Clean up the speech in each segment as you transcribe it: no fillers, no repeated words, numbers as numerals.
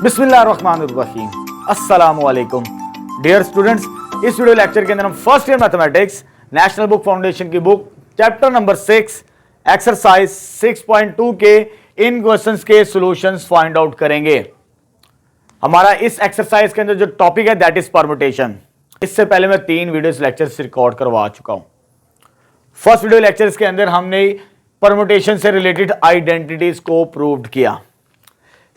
बिस्मिल्लाहिर्रहमानिर्रहीम, अस्सलामुअलैकुम dear students. इस वीडियो लेक्चर के अंदर हम first year mathematics national book foundation की बुक चैप्टर नंबर 6 एक्सरसाइज 6.2 के इन क्वेश्चंस के सॉल्यूशंस फाइंड आउट करेंगे। हमारा इस एक्सरसाइज के अंदर जो टॉपिक है दैट इज परम्यूटेशन। इससे पहले मैं 3 वीडियोस लेक्चर्स रिकॉर्ड करवा चुका हूं। फर्स्ट वीडियो लेक्चर्स के अंदर हमने परम्यूटेशन से रिलेटेड आइडेंटिटीज को प्रूव्ड किया।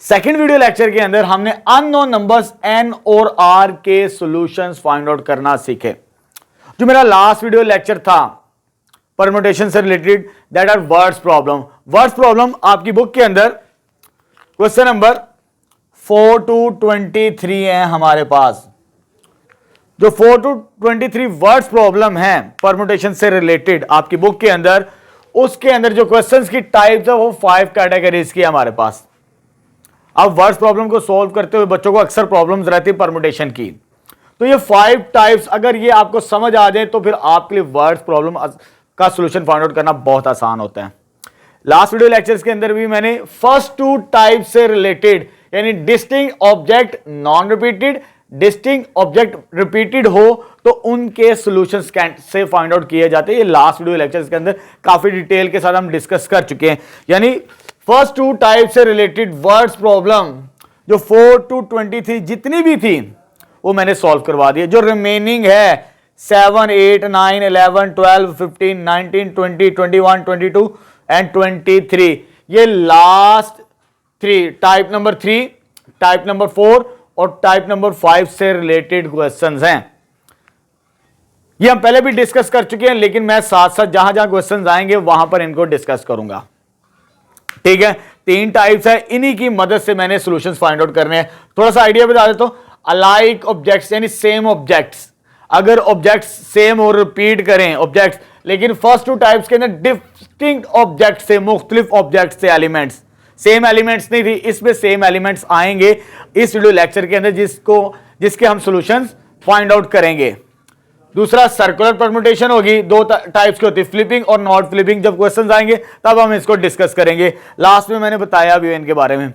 सेकेंड वीडियो लेक्चर के अंदर हमने अननोन नंबर्स एन और आर के सॉल्यूशंस फाइंड आउट करना सीखे। जो मेरा लास्ट वीडियो लेक्चर था परम्यूटेशन से related that are words problem. Words problem आपकी बुक के अंदर क्वेश्चन नंबर 4 to 23 है हमारे पास। जो 4 to 23 वर्ड्स प्रॉब्लम है परम्यूटेशन से रिलेटेड आपकी बुक के अंदर, उसके अंदर जो क्वेश्चंस की टाइप्स है वो 5 कैटेगरीज की हमारे पास। अब वर्ड्स प्रॉब्लम को सॉल्व करते हुए बच्चों को अक्सर प्रॉब्लम्स रहती है परम्यूटेशन की, तो ये 5 टाइप्स अगर ये आपको समझ आ जाए तो फिर आपके लिए वर्ड्स प्रॉब्लम का सॉल्यूशन फाइंड आउट करना बहुत आसान होता है। लास्ट वीडियो लेक्चर्स के अंदर भी मैंने फर्स्ट 2 टाइप से रिलेटेड यानी distinct object non repeated, distinct object repeated हो तो उनके सॉल्यूशंस से फाइंड आउट किए जाते हैं। ये लास्ट वीडियो लेक्चर्स के अंदर काफी डिटेल के साथ हम डिस्कस कर चुके हैं। यानी फर्स्ट 2 टाइप से रिलेटेड वर्ड्स प्रॉब्लम जो 4 to 23 जितनी भी थी वो मैंने सॉल्व करवा दी। जो रिमेनिंग है 7, 8, 9, 11, 12, 15, 19, 20, 21, 22 एंड 23, ये last 3 type number 3, type number 4 और टाइप नंबर 5 से रिलेटेड क्वेश्चंस हैं। ये हम पहले भी डिस्कस कर चुके हैं, लेकिन मैं साथ साथ जहां जहां क्वेश्चंस आएंगे वहां पर इनको डिस्कस करूंगा। ठीक है, 3 टाइप्स है, इन्हीं की मदद से मैंने सॉल्यूशंस फाइंड आउट करने हैं। थोड़ा सा आइडिया बता देता हूं। अलाइक ऑब्जेक्ट्स यानी सेम ऑब्जेक्ट्स, अगर ऑब्जेक्ट्स सेम और रिपीट करें ऑब्जेक्ट्स, लेकिन फर्स्ट 2 टाइप्स के अंदर डिस्टिंक्ट ऑब्जेक्ट से, मुख्तलिफ ऑब्जेक्ट से एलिमेंट्स, सेम एलिमेंट्स नहीं थी, इसमें सेम एलिमेंट्स आएंगे इस वीडियो लेक्चर के अंदर जिसके हम सॉल्यूशंस फाइंड आउट करेंगे। दूसरा सर्कुलर परम्यूटेशन होगी, 2 टाइप्स की होती है, फ्लिपिंग और नॉट फ्लिपिंग। जब क्वेश्चंस आएंगे तब हम इसको डिस्कस करेंगे। लास्ट में मैंने बताया भी इनके बारे में।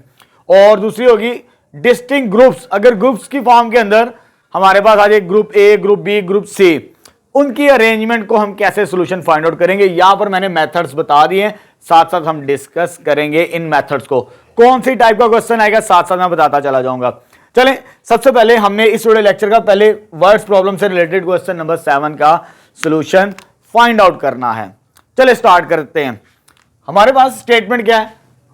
और दूसरी होगी डिस्टिंक्ट ग्रुप्स। अगर ग्रुप्स की फॉर्म के अंदर हमारे पास आ जाए group A, group B, group C, उनकी अरेंजमेंट को हम कैसे सॉल्यूशन फाइंड आउट करेंगे, यहां पर मैंने मेथड्स बता दिए हैं, साथ साथ हम डिस्कस करेंगे इन मेथड्स को। कौन सी टाइप का क्वेश्चन आएगा साथ साथ मैं बताता चला जाऊंगा। चलें, सबसे पहले हमने इस वीडियो लेक्चर का पहले वर्ड्स प्रॉब्लम से रिलेटेड क्वेश्चन नंबर 7 का सॉल्यूशन फाइंड आउट करना है। चलिए स्टार्ट करते हैं। हमारे पास स्टेटमेंट क्या है,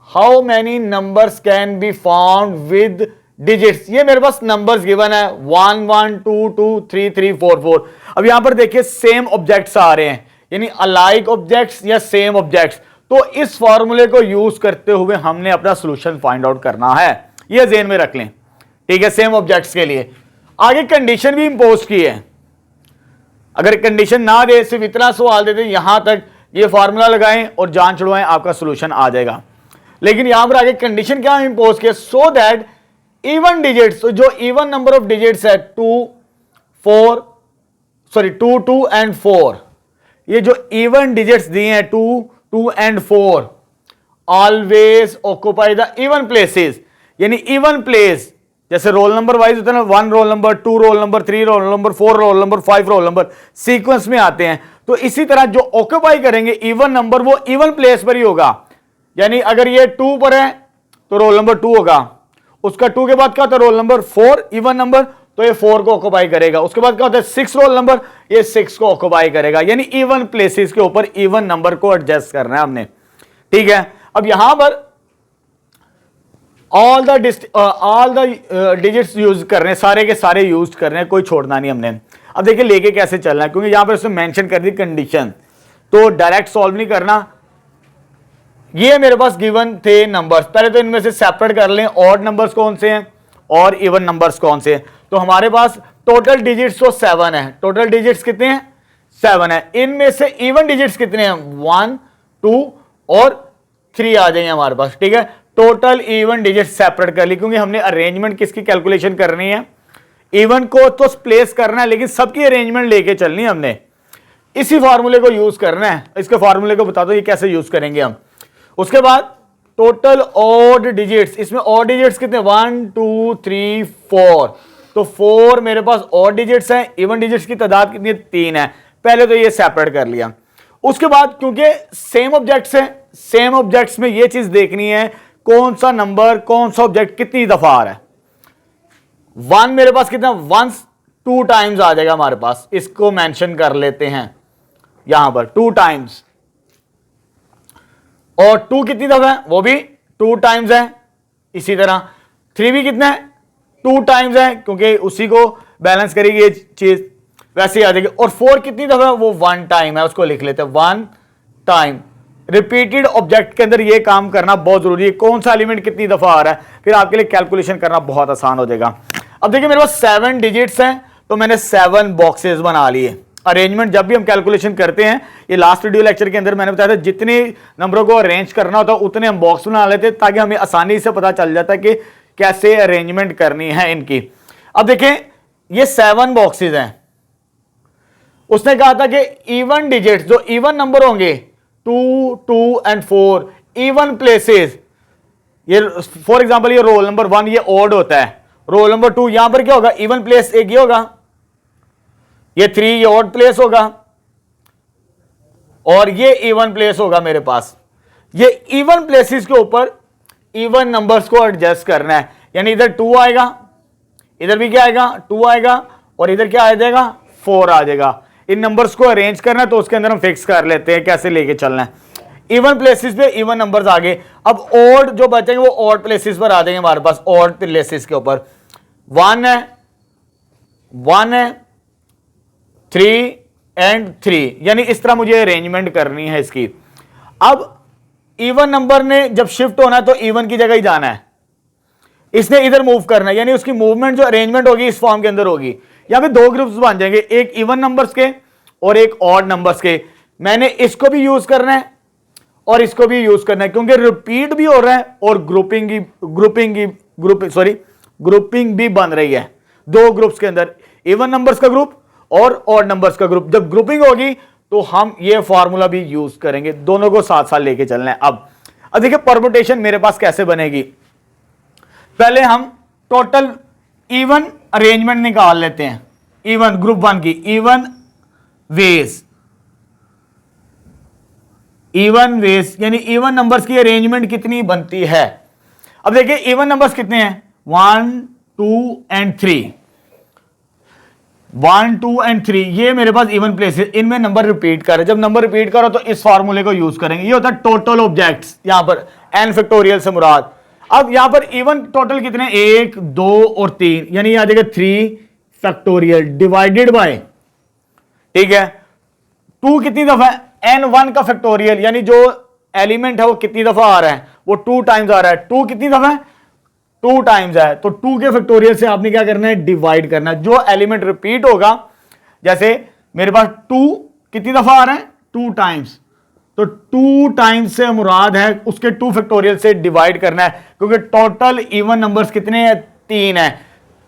how many numbers can be found with digits. ये मेरे पास नंबर्स गिवन है 1 1 2 2 3 3 4 4। अब यहां पर देखिए सेम ऑब्जेक्ट्स आ रहे हैं, यानी अलाइक ऑब्जेक्ट्स या सेम ऑब्जेक्ट्स। तो इस फॉर्मूले को यूज करते हुए हमने अपना सॉल्यूशन फाइंड आउट करना है, यह ज़हन में रख लें। ठीक है, सेम ऑब्जेक्ट्स के लिए आगे कंडीशन भी इंपोज की है। अगर कंडीशन ना दे, सिर्फ इतना सवाल देते यहां तक ये फार्मूला लगाएं और जान छुड़वाएं, आपका सॉल्यूशन आ जाएगा। लेकिन यहां पर आगे कंडीशन क्या इंपोज किया, सो दैट इवन डिजिट्स, जो इवन नंबर ऑफ डिजिट्स है 2 2 एंड 4, ये जो इवन डिजिट्स दिए हैं 2 2 and 4 always occupy the even places. यानी इवन प्लेस, जैसे रोल नंबर वाइज होता है ना, 1 roll number, 2 roll number, 3 roll number, 4 roll number, 5 roll number, sequence में आते हैं। तो इसी तरह जो ऑक्यूपाई करेंगे इवन नंबर वो इवन प्लेस पर ही होगा। यानी अगर ये 2 पर है तो रोल नंबर 2 होगा, उसका 2 के बाद क्या होता है रोल नंबर 4 इवन नंबर, तो ये 4 को ऑक्यूपाई करेगा। उसके बाद क्या होता है 6 रोल नंबर, ये 6 को ऑक्यूपाई करेगा। यानी इवन प्लेसेस के ऊपर इवन नंबर को एडजस्ट करना है हमने। ठीक है, अब यहां पर ऑल द डिजिट्स यूज कर रहे हैं, सारे के सारे यूज कर रहे हैं, कोई छोड़ना नहीं हमने। अब देखिए लेके कैसे चलना है, क्योंकि यहां पर उसने मेंशन कर दी कंडीशन, तो डायरेक्ट सॉल्व नहीं करना। ये मेरे पास गिवन थे नंबर्स, पहले तो इनमें से सेपरेट कर लें ऑड नंबर्स कौन से हैं और इवन नंबर्स कौन से हैं। तो हमारे पास टोटल डिजिट्स तो 7 है। टोटल डिजिट्स कितने हैं 7 है। इनमें से इवन डिजिट्स कितने हैं 1 2 और 3 आ जाएंगे हमारे पास। ठीक है, टोटल इवन डिजिट सेपरेट कर ली, क्योंकि हमने अरेंजमेंट किसकी कैलकुलेशन करनी है, इवन को तो प्लेस करना है, लेकिन सबकी अरेंजमेंट लेके चलनी है हमने। इसी फार्मूले को यूज करना है। इसके फार्मूले को बता दो ये कैसे यूज करेंगे हम। उसके बाद टोटल ऑड डिजिट्स, इसमें ऑड डिजिट्स कितने 1 2 3 4, तो 4 मेरे पास ऑड डिजिट्स हैं, इवन डिजिट्स की तादाद कितनी है 3 है। पहले तो ये सेपरेट कर लिया। उसके बाद क्योंकि सेम ऑब्जेक्ट्स हैं, सेम ऑब्जेक्ट्स में ये चीज देखनी है कौन सा नंबर कौन सा ऑब्जेक्ट कितनी दफा आ रहा है। 1 मेरे पास कितना वंस 2 टाइम्स आ जाएगा हमारे पास, इसको मेंशन कर लेते हैं यहां पर 2 टाइम्स, और 2 कितनी दफा है वो भी 2 टाइम्स है। इसी तरह 3 भी कितना है 2 टाइम्स है, क्योंकि उसी को बैलेंस करेगी ये चीज, वैसे ही आ जाएगी। और 4 कितनी दफा है वो 1 टाइम है, उसको लिख लेते हैं 1 टाइम। रिपीटेड ऑब्जेक्ट के अंदर ये काम करना बहुत जरूरी है, कौन सा एलिमेंट कितनी दफा आ रहा है, फिर आपके लिए कैलकुलेशन करना बहुत आसान हो जाएगा। अब देखिए मेरे पास 7 डिजिट्स हैं, तो मैंने 7 बॉक्सेस बना लिए। अरेंजमेंट जब भी हम कैलकुलेशन करते हैं, ये लास्ट वीडियो लेक्चर के अंदर मैंने बताया था, जितने नंबरों को अरेंज करना होता है उतने हम बॉक्स बना लेते हैं, ताकि हमें आसानी से पता चल जाता है कि कैसे अरेंजमेंट करनी है इनकी। अब देखें ये 7 बॉक्सेस हैं, उसने कहा था कि इवन डिजिट्स जो इवन नंबर होंगे 2 2 एंड 4 इवन प्लेसेस, ये फॉर एग्जांपल ये रोल नंबर 1 ये ऑड होता है, रोल नंबर 2 यहां पर क्या होगा इवन प्लेस एक ये होगा, ये 3 ये ऑड प्लेस होगा, और ये इवन प्लेस होगा मेरे पास। ये इवन प्लेसेस के ऊपर इवन नंबर्स को एडजस्ट करना है, यानी इधर 2 आएगा, इधर भी क्या आएगा 2 आएगा, और इधर क्या आ जाएगा 4 आ जाएगा। इन नंबर्स को अरेंज करना है तो उसके अंदर हम फिक्स कर लेते हैं कैसे लेके चलना है। इवन प्लेसेस पे इवन नंबर्स आगे, अब ऑड जो बचेंगे वो ऑड प्लेसेस पर आ जाएंगे हमारे पास, ऑड प्लेसेस के ऊपर 1 है 1 है 3 एंड 3, यानी इस तरह मुझे अरेंजमेंट करनी है इसकी। अब इवन नंबर ने जब शिफ्ट होना है तो इवन की जगह ही जाना है, इसने इधर मूव करना है, यानी उसकी मूवमेंट जो अरेंजमेंट होगी इस फॉर्म के अंदर होगी। यहां पे 2 ग्रुप्स बन जाएंगे, एक इवन नंबर्स के और एक ऑड नंबर्स के। मैंने इसको भी यूज करना है और इसको भी यूज करना है, क्योंकि रिपीट भी हो रहा है और ग्रुपिंग भी बन रही है 2 ग्रुप्स के अंदर, इवन नंबर्स का ग्रुप और ऑड नंबर्स का ग्रुप। जब ग्रुपिंग होगी तो हम ये फॉर्मूला भी यूज करेंगे, दोनों को साथ साथ लेके चलना है। अब देखिए परम्यूटेशन मेरे पास कैसे बनेगी, पहले हम टोटल इवन अरेंजमेंट निकाल लेते हैं, इवन ग्रुप 1 की इवन वेज यानी इवन नंबर्स की अरेंजमेंट कितनी बनती है। अब देखिए इवन नंबर्स कितने हैं 1 2 एंड 3, 1 2 एंड 3 ये मेरे पास इवन प्लेसेस, इनमें नंबर रिपीट कर रहे। जब नंबर रिपीट करो तो इस फार्मूले को यूज करेंगे, ये होता है टोटल ऑब्जेक्ट्स, यहां पर n फैक्टोरियल से मुराद। अब यहां पर इवन टोटल कितने 1 2 और 3, यानी आ जाएगा 3 फैक्टोरियल डिवाइडेड बाय, ठीक है 2 कितनी दफा है n1 का फैक्टोरियल, यानी जो एलिमेंट है वो कितनी दफा आ रहा है वो 2 टाइम्स आ रहा है। 2 कितनी दफा है 2 टाइम्स है, तो 2 के फैक्टोरियल से आपने क्या करना है डिवाइड करना है। जो एलिमेंट रिपीट होगा, जैसे मेरे पास 2 कितनी दफा आ रहा है 2 टाइम्स, तो 2 टाइम्स से मुराद है उसके 2 फैक्टोरियल से डिवाइड करना है, क्योंकि टोटल इवन नंबर्स कितने हैं 3 है,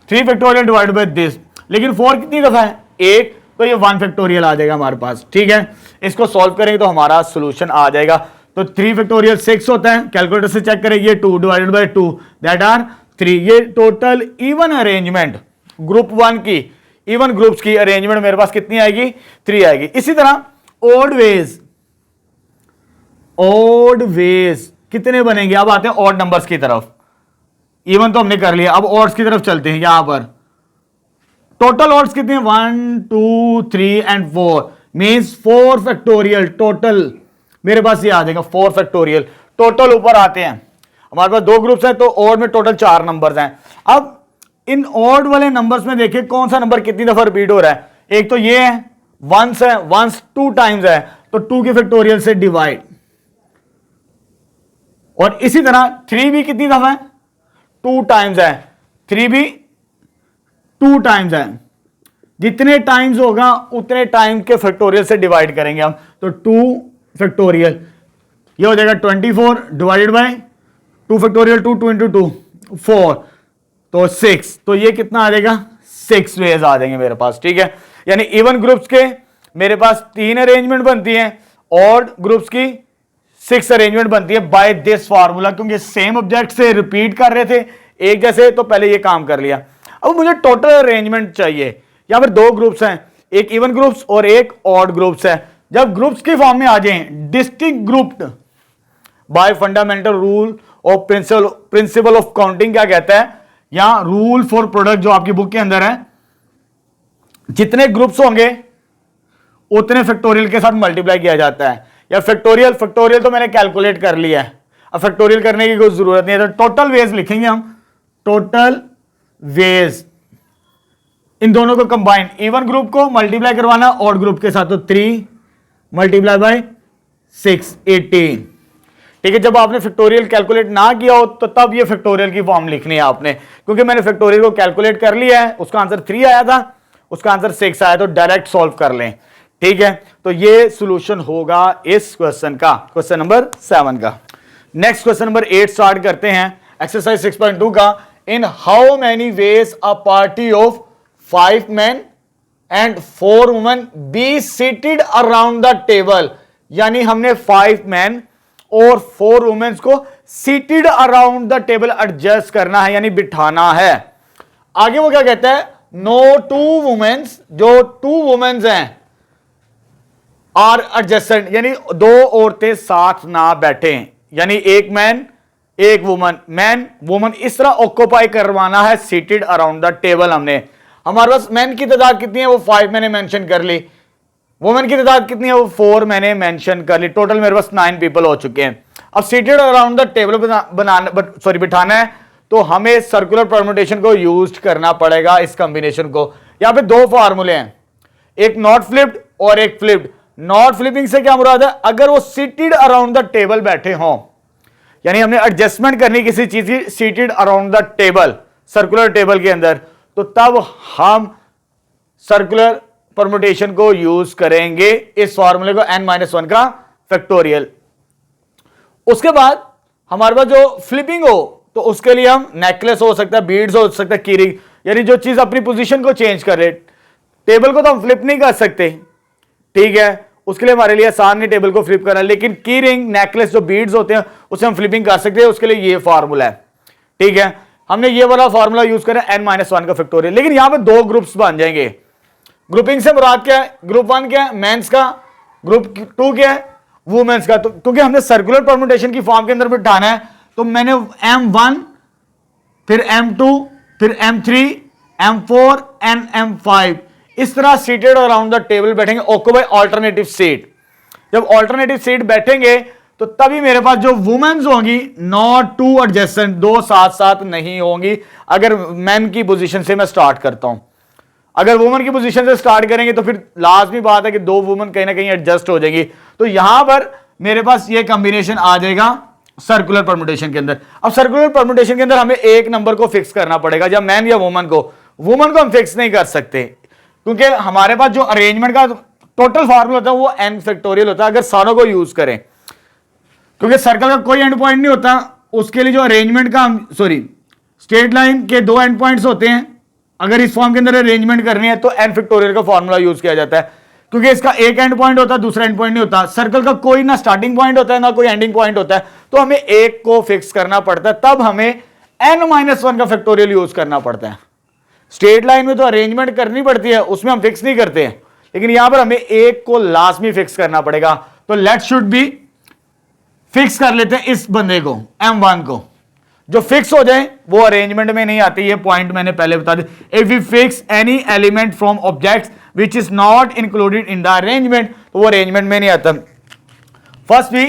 3 फैक्टोरियल डिवाइड बाय दिस। लेकिन 4 कितनी दफा है 1, तो ये 1 फैक्टोरियल आ जाएगा हमारे पास, ठीक है। इसको सॉल्व करेंगे तो हमारा सोल्यूशन आ जाएगा। तो 3 फैक्टोरियल 6 होता है, कैलकुलेटर से चेक करें, ये 2 डिवाइडेड बाय 2 दैट आर 3। ये टोटल इवन अरेंजमेंट ग्रुप 1 की, इवन ग्रुप्स की अरेंजमेंट मेरे पास कितनी आएगी 3 आएगी। इसी तरह ऑड वेज कितने बनेंगे। अब आते हैं ऑड नंबर्स की तरफ, इवन तो हमने कर लिया, अब ऑड्स की तरफ चलते हैं। यहां पर टोटल ऑड्स कितने 1 2 3 एंड 4 मींस 4 फैक्टोरियल टोटल मेरे पास ये आ जाएगा 4 फैक्टोरियल। टोटल ऊपर आते हैं, हमारे पास 2 ग्रुप्स हैं तो ऑड में टोटल 4 नंबर्स हैं। अब इन ऑड वाले नंबर्स में देखिए कौन सा नंबर कितनी दफा रिपीट हो रहा है। एक तो ये है वंस है, वंस 2 टाइम्स है तो 2 के फैक्टोरियल से डिवाइड, और इसी तरह 3 भी कितनी दफा है 2 टाइम्स है, 3 भी 2 टाइम्स है। जितने टाइम्स होगा उतने टाइम के फैक्टोरियल से डिवाइड करेंगे हम, तो 2 फैक्टोरियल ये हो जाएगा 24 डिवाइडेड बाय 2 फैक्टोरियल 2 2 इंटू 2 4 तो 6, तो ये कितना आ जाएगा 6 वेज आ जाएंगे मेरे पास, ठीक है। यानी इवन ग्रुप्स के मेरे पास 3 अरेंजमेंट बनती हैं, ऑड ग्रुप्स की 6 अरेंजमेंट बनती है बाय दिस फार्मूला, क्योंकि सेम ऑब्जेक्ट से रिपीट कर रहे थे एक जैसे, तो पहले ये काम कर लिया। अब मुझे टोटल अरेंजमेंट चाहिए। यहां पर दो ग्रुप्स हैं, एक इवन ग्रुप्स और एक ऑड ग्रुप्स है। जब ग्रुप्स की फॉर्म में आ जाए, distinct grouped bye fundamental rule of principle of counting क्या कहता है, यहां रूल फॉर प्रोडक्ट जो आपकी बुक के अंदर है, जितने ग्रुप्स होंगे उतने फैक्टोरियल के साथ मल्टीप्लाई किया जाता है। या फैक्टोरियल तो मैंने कैलकुलेट कर लिया है, अब फैक्टोरियल करने की कोई जरूरत नहीं है। तो टोटल वेज लिखेंगे हम, टोटल वेज इन दोनों को कंबाइन, इवन ग्रुप को मल्टीप्लाई करवाना ऑड ग्रुप के साथ, तो 3 मल्टीप्लाई बाय 6 18। ठीक है, जब आपने फैक्टोरियल कैलकुलेट ना किया हो तो तब ये फैक्टोरियल की फॉर्म लिखनी है आपने, क्योंकि मैंने फैक्टोरियल को कैलकुलेट कर लिया है, उसका आंसर 3 आया था, उसका आंसर 6 आया, तो डायरेक्ट सॉल्व कर लें। ठीक है, तो ये सॉल्यूशन होगा इस क्वेश्चन का, क्वेश्चन नंबर 7 का। नेक्स्ट क्वेश्चन नंबर 8 स्टार्ट करते हैं, एक्सरसाइज 6.2 का। इन how many veg a party of 5 men and 4 women B seated around the table, यानी हमने 5 men और 4 वुमेन्स को seated around the table adjust करना है, यानी बिठाना है। आगे वो क्या कहता है, नो 2 वुमेन्स, जो 2 वुमेन्स हैं आर एडजस्टेंट, यानी 2 औरतें साथ ना बैठे, यानी एक मैन एक वुमन, मैन वुमन इस तरह ऑक्यूपाई करवाना है सीटेड अराउंड द टेबल। हमने हमारे पास मैन की तादाद कितनी है, वो 5 मैंने मेंशन कर ली, वुमेन की तादाद कितनी है, वो 4 मैंने मेंशन कर ली, टोटल मेरे पास 9 पीपल हो चुके हैं। अब सीटेड अराउंड द टेबल बिठाना है, तो हमें सर्कुलर परम्यूटेशन को यूज करना पड़ेगा, इस कॉम्बिनेशन को। यहां पे 2 फार्मूले हैं, एक नॉट फ्लिप्ड और एक फ्लिप्ड। नॉट फ्लिपिंग से क्या मुराद है, अगर वो सीटेड अराउंड द टेबल बैठे हों, यानी हमने एडजस्टमेंट करनी किसी चीज की seated around the table, circular table के अंदर, तो तब हम सर्कुलर परम्यूटेशन को यूज करेंगे, इस फॉर्मूले को n-1 का फैक्टोरियल। उसके बाद हमारे पास जो फ्लिपिंग हो, तो उसके लिए हम नेकलेस हो सकता है, बीड्स हो सकता है, कीरिंग, यानी जो चीज अपनी पोजीशन को चेंज कर रहे। टेबल को तो हम फ्लिप नहीं कर सकते, ठीक है, उसके लिए हमारे लिए आसान नहीं टेबल को फ्लिप करना, लेकिन की रिंग नेकलेस जो बीड्स होते हैं उसे हम फ्लिपिंग कर सकते हैं, उसके लिए ये फार्मूला है। ठीक है, हमने ये वाला फार्मूला यूज करें n-1 का फैक्टोरियल। लेकिन यहां पे 2 ग्रुप्स बन जाएंगे। ग्रुपिंग से मुराद क्या है, ग्रुप 1 क्या है, मेंस का, ग्रुप 2 क्या है, वुमेन्स का। तो क्योंकि हमने सर्कुलर परम्यूटेशन की फॉर्म के अंदर बिठाना है, तो मैंने m1 फिर m2 फिर m3 m4 एंड m5 इस तरह सीटेड अराउंड द टेबल बैठेंगे, ऑक्यूपाई अल्टरनेटिव सीट। जब अल्टरनेटिव सीट बैठेंगे तो तभी मेरे पास जो वुमेन्स होंगी, नॉट 2 एडजेसेंट, 2 साथ साथ नहीं होंगी। अगर मैन की पोजीशन से मैं स्टार्ट करता हूं, अगर वुमन की पोजीशन से स्टार्ट करेंगे तो फिर लाजमी बात है कि 2 वुमन कहीं ना कहीं एडजस्ट हो जाएंगी। तो यहां पर मेरे पास ये कॉम्बिनेशन आ जाएगा सर्कुलर परम्यूटेशन के अंदर। अब सर्कुलर परम्यूटेशन के अंदर हमें एक नंबर को फिक्स करना पड़ेगा, या मैन या वुमन को। वुमन को हम फिक्स नहीं कर सकते, क्योंकि हमारे पास जो अरेंजमेंट का टोटल फार्मूला होता है वो n फैक्टोरियल होता है, अगर सारों को यूज करें, क्योंकि सर्कल का कोई एंड पॉइंट नहीं होता, उसके लिए जो अरेंजमेंट का, स्ट्रेट लाइन के 2 एंड पॉइंट्स होते हैं। अगर इस फॉर्म के अंदर अरेंजमेंट करनी है तो n फैक्टोरियल का फार्मूला यूज किया जाता है, क्योंकि इसका एक एंड पॉइंट होता है, दूसरा एंड पॉइंट नहीं होता। सर्कल का कोई ना स्टार्टिंग पॉइंट होता है ना कोई एंडिंग पॉइंट होता है, तो हमें एक को फिक्स करना पड़ता है, तब हमें n-1 का फैक्टोरियल यूज करना पड़ता है। स्ट्रेट लाइन में तो अरेंजमेंट करनी पड़ती है, उसमें हम फिक्स नहीं करते हैं, लेकिन यहां पर हमें एक को लाजमी फिक्स करना पड़ेगा। तो लेट शुड बी, फिक्स कर लेते हैं इस बंदे को, m1 को। जो फिक्स हो जाए वो अरेंजमेंट में नहीं आती, ये पॉइंट मैंने पहले बता दिया। If we fix any element from objects which is not included in the arrangement, तो वो अरेंजमेंट में नहीं आता। फर्स्ट भी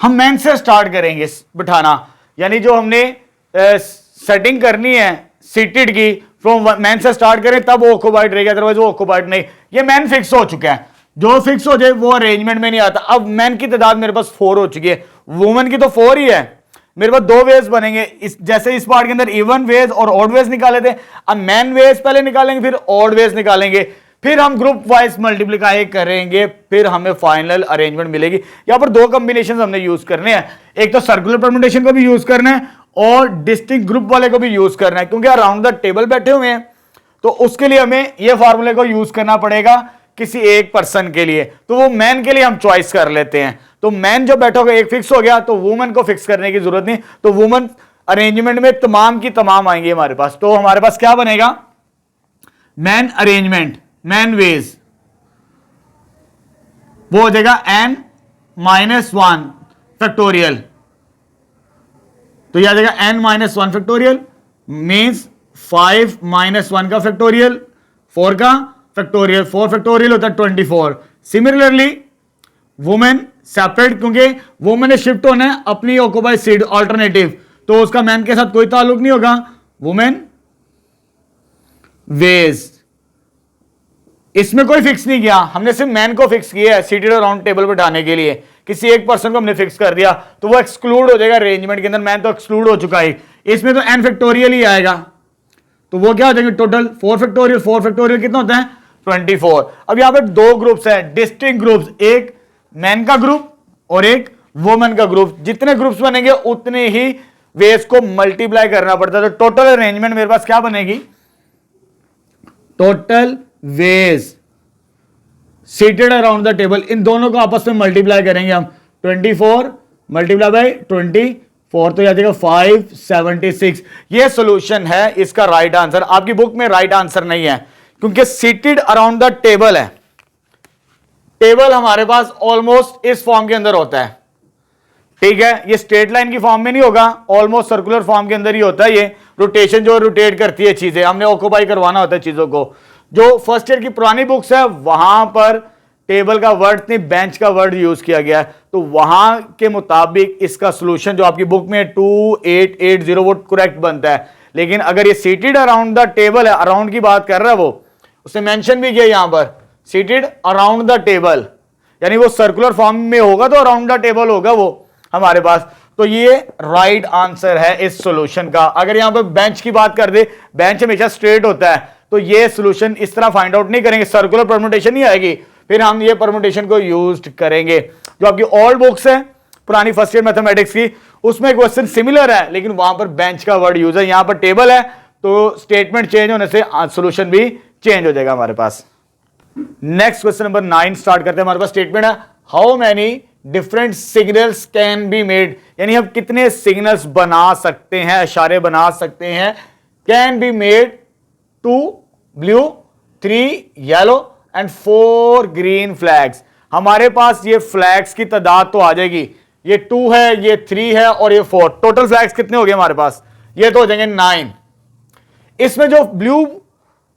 हम मैन से स्टार्ट करेंगे बिठाना, यानी जो हमने सेटिंग करनी है सीटेड की, फ्रॉम मैन से स्टार्ट करें तब वो ऑक्यूपाइड रहेगा, अदरवाइज वो ऑक्यूपाइड नहीं। ये मैन फिक्स हो चुका है, जो फिक्स हो जाए वो अरेंजमेंट में नहीं आता। अब मैन की तादाद मेरे पास 4 हो चुकी है, वुमेन की तो 4 ही है। मेरे पास 2 वेज बनेंगे, जैसे इस पार्ट के अंदर इवन वेज और ऑड वेज निकाले थे, अब मैन वेज पहले निकालेंगे, फिर ऑड वेज निकालेंगे, फिर हम ग्रुप वाइज मल्टीप्लीकाई करेंगे, फिर हमें फाइनल अरेंजमेंट मिलेगी। यहां पर 2 कॉम्बिनेशन हमने यूज करने हैं, एक तो सर्कुलर परम्यूटेशन को भी यूज करना है और डिस्टिंक्ट ग्रुप वाले को भी यूज करना है, क्योंकि अराउंड द टेबल बैठे हुए हैं। तो उसके लिए हमें यह फॉर्मूले को यूज करना पड़ेगा किसी एक पर्सन के लिए, तो वो मैन के लिए हम चॉइस कर लेते हैं। तो मैन जो बैठा होगा एक फिक्स हो गया, तो वुमन को फिक्स करने की जरूरत नहीं, तो वुमन अरेंजमेंट में तमाम की तमाम आएंगी हमारे पास। तो हमारे पास क्या बनेगा, मैन अरेंजमेंट, मैन वेज, वो हो जाएगा n -1 फैक्टोरियल। तो यह आ जाएगा n -1 फैक्टोरियल मीन्स 5 -1 का फैक्टोरियल, 4 का फैक्टोरियल, 4 फैक्टोरियल होता है 24। सिमिलरली वुमेन सेपरेट, क्योंकि वुमेन ने शिफ्ट होना है अपनी ऑक्युपाई सीट ऑल्टरनेटिव, तो उसका मैन के साथ कोई ताल्लुक नहीं होगा। वुमेन वेज, इसमें कोई फिक्स नहीं किया, हमने सिर्फ मैन को फिक्स किया है सीटेड अराउंड टेबल बैठाने के लिए, किसी एक पर्सन को हमने फिक्स कर दिया, तो वो एक्सक्लूड हो जाएगा अरेंजमेंट के अंदर। मैन तो एक्सक्लूड हो चुका है, इसमें तो n फैक्टोरियल ही आएगा, तो वो क्या हो जाएंगे टोटल 4 फैक्टोरियल। 4 फैक्टोरियल कितना होता है 24। अब यहां पर दो ग्रुप्स हैं, डिस्टिंक्ट ग्रुप्स, एक मैन का ग्रुप और एक वुमेन का ग्रुप। जितने ग्रुप्स बनेंगे उतने ही वेज को मल्टीप्लाई करना पड़ता है। तो टोटल अरेंजमेंट मेरे पास क्या बनेगी, total ways seated around the table, इन दोनों को आपस में मल्टीप्लाई करेंगे हम, 24 मल्टीप्लाई बाई 24, तो यह जाएगा 576। ये सॉल्यूशन है इसका राइट आंसर। आपकी बुक में राइट आंसर नहीं है क्योंकि सीटेड अराउंड द टेबल है। टेबल हमारे पास ऑलमोस्ट इस फॉर्म के अंदर होता है, ठीक है, ये स्ट्रेट लाइन की फॉर्म में नहीं होगा, ऑलमोस्ट सर्कुलर फॉर्म के अंदर ही होता है। ये रोटेशन जो रोटेट करती है चीजें, हमने ऑक्युपाई करवाना होता है चीजों को। जो फर्स्ट ईयर की पुरानी बुक्स है वहां पर टेबल का वर्ड नहीं, बेंच का वर्ड यूज किया गया है, तो वहां के मुताबिक इसका सोल्यूशन जो आपकी बुक में 2880 वो करेक्ट बनता है। लेकिन अगर ये सीटेड अराउंड द टेबल है, अराउंड की बात कर रहा है वो, उसने मेंशन भी किया यहां पर सीटेड अराउंड द टेबल, यानी वो सर्कुलर फॉर्म में होगा तो अराउंड द टेबल होगा वो हमारे पास। तो ये राइट आंसर है इस सॉल्यूशन का। अगर यहां पर बेंच की बात कर दे, बेंच हमेशा स्ट्रेट होता है, तो ये सॉल्यूशन इस तरह फाइंड आउट नहीं करेंगे, सर्कुलर परम्यूटेशन नहीं आएगी, फिर हम ये परम्यूटेशन को यूज करेंगे। जो आपकी ओल्ड बुक्स है पुरानी फर्स्ट ईयर मैथमेटिक्स की, उसमें क्वेश्चन सिमिलर है लेकिन वहां पर बेंच का वर्ड यूज है, यहां पर टेबल है, तो स्टेटमेंट चेंज होने से सॉल्यूशन भी चेंज हो जाएगा हमारे पास। नेक्स्ट क्वेश्चन नंबर 9 स्टार्ट करते हैं। हमारे पास स्टेटमेंट है, how many different signals can be made, यानी हम कितने सिग्नल्स बना सकते हैं, इशारे बना सकते हैं, can be made 2 blue, 3 yellow and 4 green flags. हमारे पास ये फ्लैग्स की तादाद तो आ जाएगी, ये 2 है, ये 3 है और ये 4, टोटल फ्लैग्स कितने हो गए हमारे पास, ये तो हो जाएंगे 9। इसमें जो ब्लू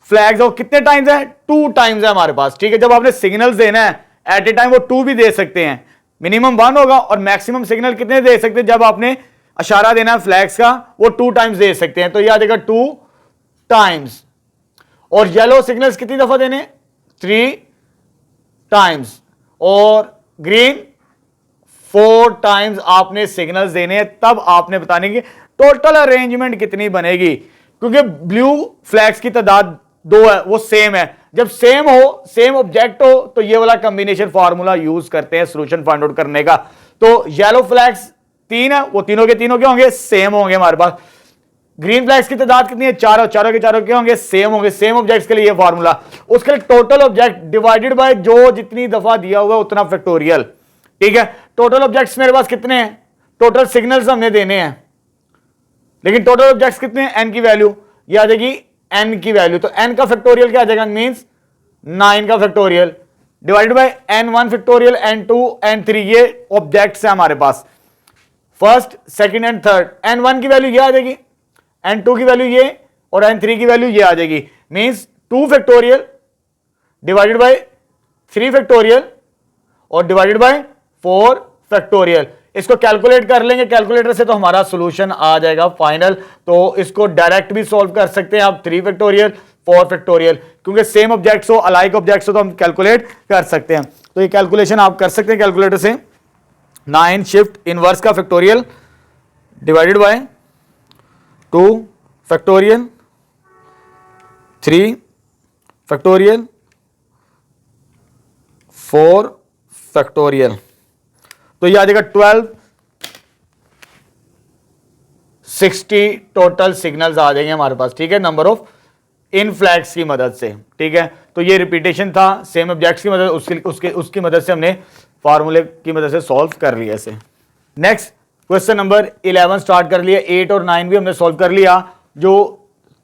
फ्लैग्स है वो कितने टाइम्स है, 2 टाइम्स है हमारे पास, ठीक है। जब आपने सिग्नल्स देना है एट ए टाइम वो 2 भी दे सकते हैं, मिनिमम 1 होगा, और मैक्सिमम सिग्नल कितने दे सकते हैं, जब आपने इशारा देना है फ्लैग्स का वो 2 टाइम्स दे सकते हैं, तो यह आ जाएगा 2 टाइम्स। और येलो सिग्नल्स कितनी दफा देने, 3 टाइम्स, और ग्रीन 4 टाइम्स आपने सिग्नल्स देने हैं। तब आपने बताने की टोटल अरेंजमेंट कितनी बनेगी, क्योंकि ब्लू फ्लैग्स की तादाद 2 है, वो सेम है। जब सेम हो, सेम ऑब्जेक्ट हो, तो ये वाला कॉम्बिनेशन फार्मूला यूज करते हैं सॉल्यूशन फाइंड आउट करने का। तो येलो फ्लैग्स 3 है, वो तीनों के तीनों क्या होंगे, सेम होंगे हमारे पास। ग्रीन फ्लैग्स की तादाद कितनी है, 4, चारों के चारों क्या होंगे, सेम होंगे। सेम ऑब्जेक्ट्स के लिए ये फार्मूला, उसके लिए टोटल ऑब्जेक्ट डिवाइडेड बाय जो जितनी दफा दिया हुआ उतना फैक्टोरियल, ठीक है। टोटल ऑब्जेक्ट्स मेरे पास कितने हैं, टोटल सिग्नल्स हमने देने हैं, लेकिन टोटल ऑब्जेक्ट्स कितने हैं, n की वैल्यू ये आ जाएगी n की वैल्यू, तो n का फैक्टोरियल क्या आ जाएगा, मींस 9 का factorial divided by n1 factorial, n2, n3, ये ऑब्जेक्ट्स है हमारे पास, first, second and third. n1 की वैल्यू ये आ जाएगी, n2 की वैल्यू ये, और n3 की वैल्यू ये आ जाएगी, means 2 factorial divided by 3 factorial और डिवाइडेड बाय 4 फैक्टोरियल। इसको कैलकुलेट कर लेंगे कैलकुलेटर से तो हमारा सॉल्यूशन आ जाएगा फाइनल। तो इसको डायरेक्ट भी सॉल्व कर सकते हैं आप, 3 फैक्टोरियल 4 फैक्टोरियल, क्योंकि सेम ऑब्जेक्ट्स हो, अलाइक ऑब्जेक्ट्स हो, तो हम कैलकुलेट कर सकते हैं। तो ये कैलकुलेशन आप कर सकते हैं कैलकुलेटर से। 9 शिफ्ट इनवर्स का factorial divided by 2 factorial, 3 factorial, 4 factorial, तो ये आ जाएगा 1260 टोटल सिग्नल्स आ जाएंगे हमारे पास, ठीक है, नंबर ऑफ इन फ्लैग्स की मदद से। ठीक है, तो ये रिपीटेशन था सेम ऑब्जेक्ट्स की मदद, उसकी मदद से हमने फार्मूले की मदद से सॉल्व कर लिया इसे। नेक्स्ट क्वेश्चन नंबर 11 स्टार्ट कर लिया, 8 और 9 भी हमने सॉल्व कर लिया, जो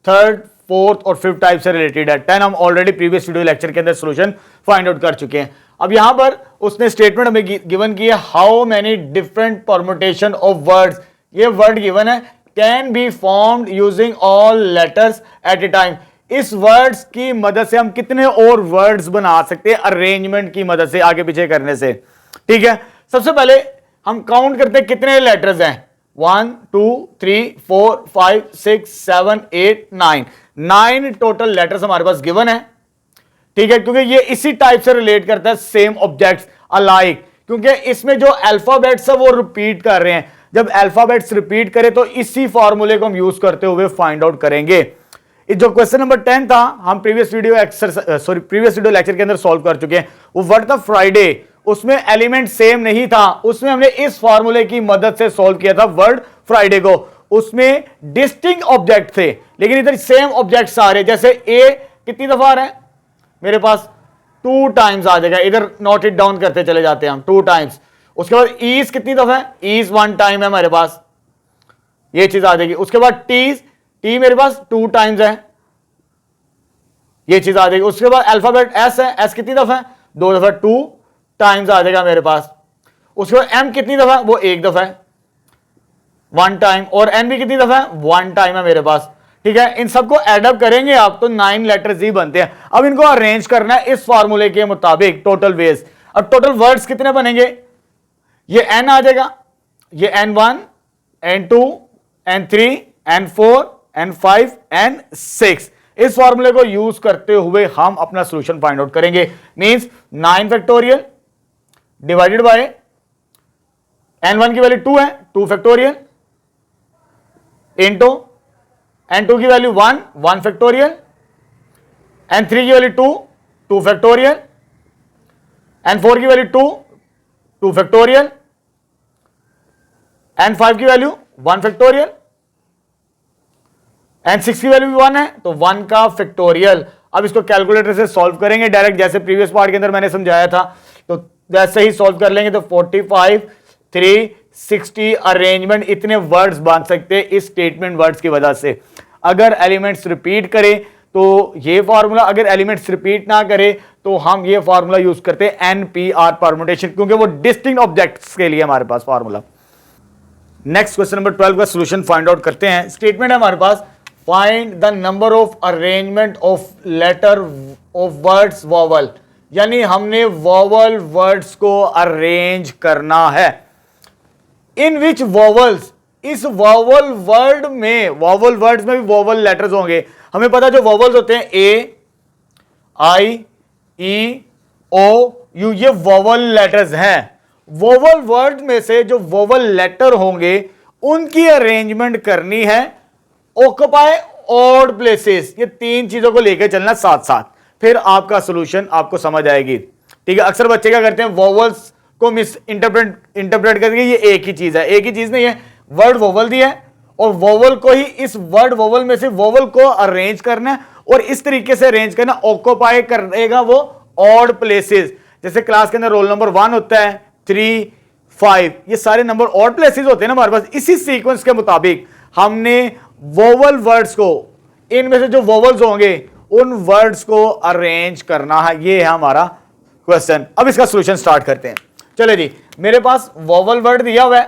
थर्ड, फोर्थ और फिफ्थ टाइप से रिलेटेड है। 10 हम ऑलरेडी प्रीवियस वीडियो लेक्चर के अंदर सॉल्यूशन फाइंड आउट कर चुके हैं। अब यहां पर उसने स्टेटमेंट हमें गिवन की है, how many different permutation of words, ये वर्ड गिवन है, can be formed using all letters eight A time. इस वर्ड्स की मदद से हम कितने और वर्ड्स बना सकते हैं अरेंजमेंट की मदद से, आगे पीछे करने से। ठीक है, सबसे पहले हम काउंट करते हैं कितने लेटर्स हैं, 1 2 3 4 5 6 7 8 9, 9 टोटल लेटर्स हमारे पास गिवन है। ठीक है, क्योंकि ये इसी टाइप से रिलेट करता है, सेम ऑब्जेक्ट्स अलाइक, क्योंकि इसमें जो अल्फाबेट्स है वो रिपीट कर रहे हैं। जब अल्फाबेट्स रिपीट करें तो इसी फॉर्मूले को हम यूज करते हुए फाइंड आउट करेंगे। जो क्वेश्चन नंबर 10 था हम प्रीवियस वीडियो लेक्चर के अंदर सॉल्व कर चुके हैं। वो वर्ड था फ्राइडे, उसमें एलिमेंट सेम नहीं था, उसमें हमने इस फॉर्मूले की मदद से सॉल्व किया था वर्ड फ्राइडे को। उसमें डिस्टिंक्ट ऑब्जेक्ट थे, लेकिन इधर सेम ऑब्जेक्ट्स आ रहे, जैसे ए कितनी दफा आ रहा है मेरे पास, 2 टाइम्स आ जाएगा, इधर नोट इट डाउन करते चले जाते हैं हम, 2 टाइम्स। उसके बाद ईज कितनी दफा है, ईज 1 टाइम है हमारे पास, ये चीज आ जाएगी। उसके बाद टी मेरे पास 2 टाइम्स है, ये चीज आ जाएगी। उसके बाद अल्फाबेट एस है, एस कितनी दफा है, 2 दफा, 2 टाइम्स आ जाएगा मेरे पास। उसके बाद एम कितनी दफा है, वो 1 दफा है, 1 टाइम। और एन भी कितनी दफा है, 1 टाइम है मेरे पास। ठीक है, इन सबको एडअप करेंगे आप तो 9 लेटर्स ही बनते हैं। अब इनको अरेंज करना है इस फॉर्मूले के मुताबिक टोटल वेज। अब टोटल वर्ड्स कितने बनेंगे, ये एन आ जाएगा, ये N1 N2 N3 N4 N5 N6। इस फॉर्मूले को यूज करते हुए हम अपना सॉल्यूशन फाइंड आउट करेंगे। Means 9 factorial divided by N1 की वैल्यू 2 है, 2 फैक्टोरियल इनटू N2 की वैल्यू 1, 1 फैक्टोरियल, N3 की वैल्यू 2, 2 फैक्टोरियल, N4 की वैल्यू 2, 2 फैक्टोरियल, N5 की वैल्यू 1 फैक्टोरियल, N6 की वैल्यू भी 1 है तो 1 का फैक्टोरियल। अब इसको कैलकुलेटर से सॉल्व करेंगे डायरेक्ट, जैसे प्रीवियस पार्ट के अंदर मैंने समझाया था, तो वैसे ही सॉल्व कर लेंगे। तो 45 360 अरेंजमेंट, इतने वर्ड्स बन सकते हैं इस स्टेटमेंट वर्ड्स की वजह से। अगर एलिमेंट्स रिपीट करें तो ये फॉर्मूला, अगर एलिमेंट्स रिपीट ना करे तो हम ये फॉर्मूला यूज करते हैं NPR परम्यूटेशन, क्योंकि वो डिस्टिंक्ट ऑब्जेक्ट्स के लिए हमारे पास फॉर्मूला। नेक्स्ट क्वेश्चन नंबर 12 का सॉल्यूशन फाइंड आउट करते हैं। स्टेटमेंट है हमारे पास, find the number of arrangement of letter of words vowel, यानी हमने वॉवल वर्ड्स को अरेंज करना है। इन विच वॉवल्स, इस वॉवल वर्ड में, वॉवल वर्ड्स में भी वॉवल लेटर्स होंगे। हमें पता जो वॉवल्स होते हैं ए आई ई ओ यू, ये वॉवल लेटर्स हैं। वोवल वर्ड में से जो वोवल लेटर होंगे उनकी अरेंजमेंट करनी है, ऑक्युपाई ऑड प्लेसेस, ये 3 चीजों को लेकर चलना साथ साथ, फिर आपका सॉल्यूशन आपको समझ आएगी। ठीक है, अक्सर बच्चे क्या करते हैं, वोवल्स को मिस इंटरप्रेट करके ये एक ही चीज है, एक ही चीज नहीं है, वर्ड वोवल दिया है और वोवल को ही, इस वर्ड वोवल में से वोवल को अरेंज करना है और इस तरीके से अरेंज करना, ऑक्युपाई करेगा वो ऑड प्लेसेस। जैसे क्लास के अंदर रोल नंबर 1 होता है, 3 5, ये सारे नंबर ऑड प्लेसेस होते हैं ना हमारे पास। इसी सीक्वेंस के मुताबिक हमने वोवल वर्ड्स को, इनमें से जो वोवल्स होंगे उन वर्ड्स को अरेंज करना है। ये है हमारा क्वेश्चन। अब इसका सॉल्यूशन स्टार्ट करते हैं। चले जी, मेरे पास वोवल वर्ड दिया हुआ है,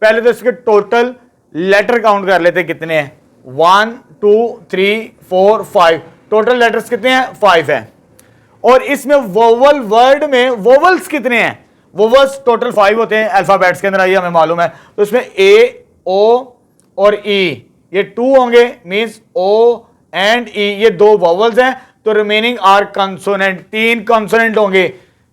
पहले तो इसके टोटल लेटर काउंट कर लेते हैं कितने हैं, 1 2 3 4 5, टोटल लेटर्स कितने हैं, 5 है। और इसमें वोवल वर्ड में वोवल्स कितने हैं, वोवल्स टोटल 5 होते हैं अल्फाबेट्स के अंदर, आइए हमें मालूम है। तो इसमें ए ओ और ई ये 2 होंगे, मींस ओ एंड ई ये 2 वोवल्स हैं, तो रिमेनिंग आर कंसोनेंट, 3 कंसोनेंट होंगे,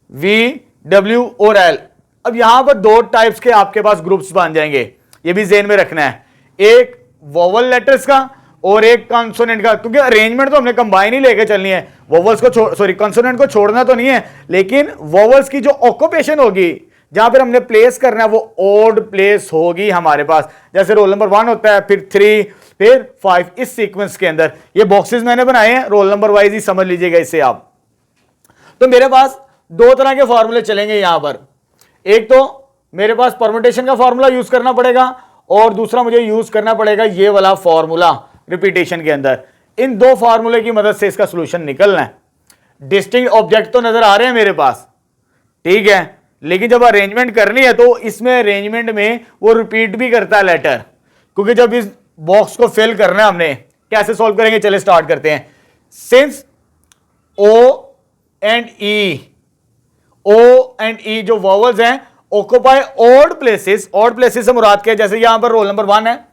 वी डब्ल्यू और एल। अब यहां पर 2 टाइप्स के आपके पास ग्रुप्स बन जाएंगे, ये भी ज़हन में रखना है, एक वोवल लेटर्स का और एक कंसोनेंट का, क्योंकि अरेंजमेंट तो हमने कंबाइन ही लेके चलनी है। वोवल्स को कंसोनेंट को छोड़ना तो नहीं है, लेकिन वोवल्स की जो ऑक्युपेशन होगी, जहां पर हमने प्लेस करना है वो ओड प्लेस होगी हमारे पास। जैसे रोल नंबर 1 होता है, फिर 3, फिर 5, इस सीक्वेंस के अंदर ये बॉक्सेस मैंने बनाए हैं, रोल नंबर वाइज ही समझ लीजिएगा इसे आप। तो मेरे पास दो तरह के फॉर्मूले चलेंगे यहां पर। एक तो मेरे पास परम्यूटेशन का फॉर्मूला यूज करना पड़ेगा और दूसरा मुझे यूज करना पड़ेगा ये वाला फॉर्मूला रिपीटेशन के अंदर। इन दो फॉर्मूले की मदद से इसका सॉल्यूशन निकलना है। डिस्टिंक्ट ऑब्जेक्ट तो नजर आ रहे हैं मेरे पास, ठीक है, लेकिन जब अरेंजमेंट करनी है तो इसमें अरेंजमेंट में वो रिपीट भी करता है लेटर, क्योंकि जब इस बॉक्स को फिल करना है हमने, कैसे सॉल्व करेंगे, चले स्टार्ट करते हैं। सिंस ओ एंड ई जो वॉवल्स हैं occupy odd places, odd places से मुराद क्या है, जैसे यहां पर रोल नंबर 1 है,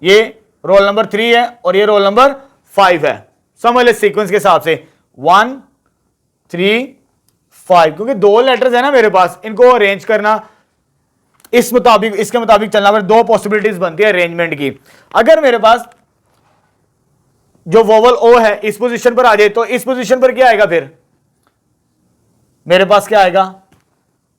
ये रोल नंबर 3 है और ये रोल नंबर 5 है। समझ ले सीक्वेंस के हिसाब से 1 3 5, क्योंकि दो लेटर्स है ना मेरे पास, इनको अरेंज करना इस मुताबिक, इसके मुताबिक चलना, पर दो पॉसिबिलिटीज बनती है अरेंजमेंट की। अगर मेरे पास जो वोवल ओ है इस पोजीशन पर आ जाए तो इस पोजीशन पर क्या आएगा, फिर मेरे पास क्या आएगा,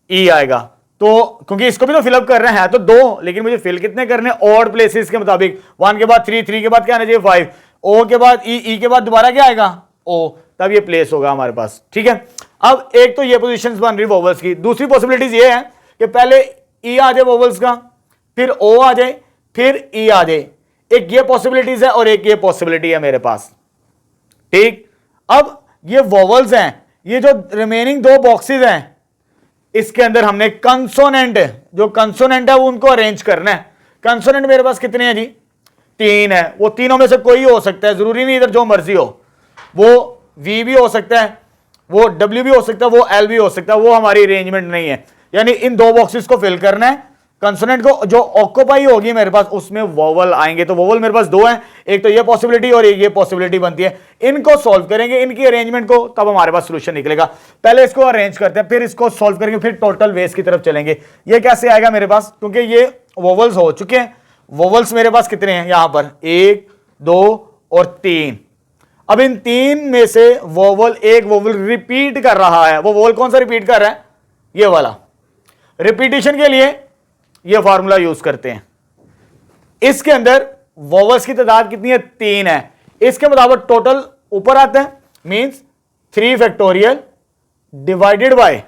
ई आएगा। तो क्योंकि इसको भी तो फिलअप करना है तो दो, लेकिन मुझे फिल कितने करने, ऑड प्लेसेस के मुताबिक। 1 के बाद 3, 3 के बाद क्या आना चाहिए 5, ओ के बाद ई के बाद दोबारा क्या आएगा ओ, तब ये प्लेस होगा हमारे पास, ठीक है। अब एक तो ये पोजीशंस बन रही वोवल्स की। दूसरी पॉसिबिलिटीज ये है कि पहले ई आ जाए वोवल्स का, फिर ओ आ जाए, फिर ई आ जाए। एक ये पॉसिबिलिटीज है और एक ये पॉसिबिलिटी है मेरे पास, ठीक। अब ये वोवल्स हैं, ये जो रिमेनिंग दो बॉक्सेस हैं इसके अंदर हमने कंसोनेंट, जो कंसोनेंट है वो उनको अरेंज करना है। कंसोनेंट मेरे पास कितने हैं जी, 3 है। वो तीनों में से कोई हो सकता है, जरूरी नहीं इधर जो मर्जी हो, वो वी भी हो सकता है, वो डब्ल्यू भी हो सकता है, वो एल भी हो सकता है, वो हमारी अरेंजमेंट नहीं है। यानी इन दो बॉक्सेस को फिल करना है, कंसोनेंट को जो ऑक्युपाई होगी मेरे पास उसमें वोवल आएंगे। तो वोवल मेरे पास दो हैं, एक तो ये पॉसिबिलिटी और एक ये पॉसिबिलिटी बनती है। इनको सॉल्व करेंगे, इनकी अरेंजमेंट को, तब हमारे पास सॉल्यूशन निकलेगा। पहले इसको अरेंज करते हैं, फिर इसको सॉल्व करेंगे, फिर टोटल वेस की तरफ चलेंगे। ये कैसे आएगा मेरे पास, क्योंकि ये वोवल्स हो चुके हैं। वोवल्स मेरे पास कितने हैं यहां पर, 1 2 और 3। अब इन 3 में से वोवल, एक वोवल रिपीट कर रहा है। वो वोवल कौन सा रिपीट कर रहा है, ये वाला। रिपीटिशन के लिए ये फॉर्मूला यूज करते हैं। इसके अंदर वोवल्स की तादाद कितनी है, 3 है। इसके मुताबिक टोटल ऊपर आता है, मींस 3 फैक्टोरियल डिवाइडेड बाय,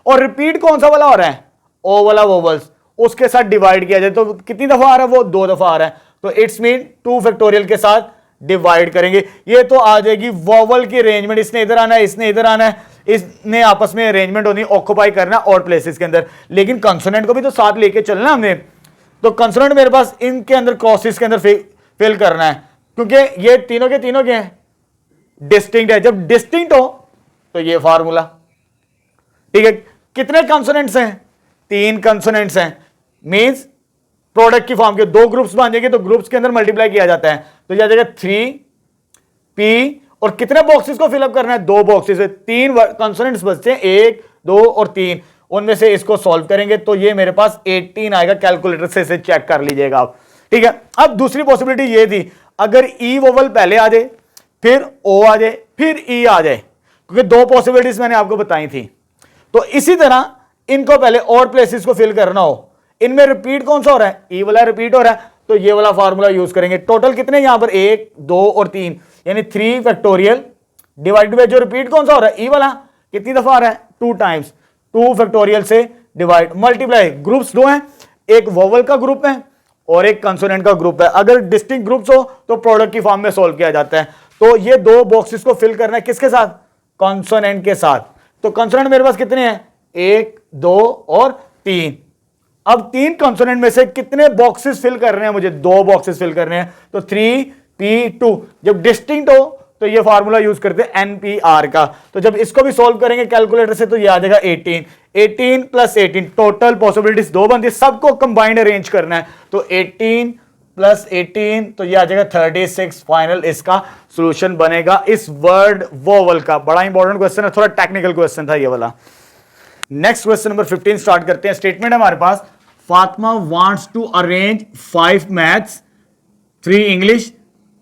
और रिपीट कौन सा वाला हो रहा है, ओ वाला वोवल्स, उसके साथ डिवाइड किया जाए तो कितनी दफा आ रहा है, वो 2 दफा आ रहा है। तो इट्स मीन 2 फैक्टोरियल के साथ डिवाइड करेंगे। ये तो आ जाएगी वोवल की अरेंजमेंट, इसने इधर आना है, इसने इधर आना है, इसने आपस में अरेंजमेंट होनी, ऑक्युपाई करना और प्लेसेस के अंदर। लेकिन कंसोनेंट को भी तो साथ लेके चलना हमने, तो कंसोनेंट मेरे पास इनके अंदर क्रॉसेस के अंदर फिल करना है, क्योंकि ये तीनों के तीनों के डिस्टिंक्ट है। जब डिस्टिंक्ट हो तो ये फार्मूला, ठीक है। कितने कंसोनेंट्स हैं, 3 कंसोनेंट्स हैं, मींस प्रोडक्ट की फॉर्म के 2 ग्रुप्स बन जाएंगे, तो ग्रुप्स के अंदर मल्टीप्लाई किया जाता है, तो यह आ जाएगा 3p। और कितने बॉक्सेस को फिलअप करना है, 2 बॉक्सेस में 3 कंसोनेंट्स बचते हैं, 1 2 और 3। उनमें से इसको सॉल्व करेंगे तो ये मेरे पास 18 आएगा। कैलकुलेटर से इसे चेक कर लीजिएगा आप, ठीक है। अब दूसरी पॉसिबिलिटी ये थी, अगर ई वोवल पहले आ जाए, फिर ओ आ जाए, फिर ई आ जाए, क्योंकि 2 पॉसिबिलिटीज मैंने आपको बताई थी। तो इसी तरह इनको पहले और प्लेसेस को फिल करना हो, इनमें रिपीट कौन सा हो रहा है, ई वाला रिपीट हो रहा है, तो ये वाला फार्मूला यूज करेंगे। टोटल कितने यहां पर, 1 2 और 3, यानी 3 फैक्टोरियल डिवाइडेड बाय जो रिपीट कौन सा हो रहा है, ई वाला, कितनी दफा आ रहा है, 2 टाइम्स। 2 फैक्टोरियल से डिवाइड, मल्टीप्लाई, ग्रुप्स 2 हैं, एक वोवल का ग्रुप है और एक कंसोनेंट का ग्रुप है। अगर डिस्टिंक्ट ग्रुप्स हो तो प्रोडक्ट की फॉर्म में सॉल्व किया जाता है। तो ये 2 बॉक्सेस को फिल करना है किसके साथ, कंसोनेंट के साथ। तो कंसोनेंट मेरे पास कितने हैं, 1 2 और 3। अब 3 कंसोनेंट में से कितने बॉक्सेस फिल करने हैं मुझे, 2 बॉक्सेस फिल करने हैं, तो 3p2। जब डिस्टिंक्ट हो तो ये फार्मूला यूज करते हैं NPR का। तो जब इसको भी सॉल्व करेंगे कैलकुलेटर से तो ये आ जाएगा 18। 18 + 18, टोटल पॉसिबिलिटीज 2 बनती है, सबको कंबाइंड अरेंज करना है। तो 18 + 18 तो ये आ जाएगा 36। फाइनल इसका सॉल्यूशन बनेगा इस वर्ड वोवल का। बड़ा इंपॉर्टेंट क्वेश्चन है, थोड़ा टेक्निकल क्वेश्चन था ये वाला। नेक्स्ट क्वेश्चन नंबर 15 स्टार्ट करते हैं। स्टेटमेंट है हमारे पास, Fatima wants to arrange 5 maths 3 English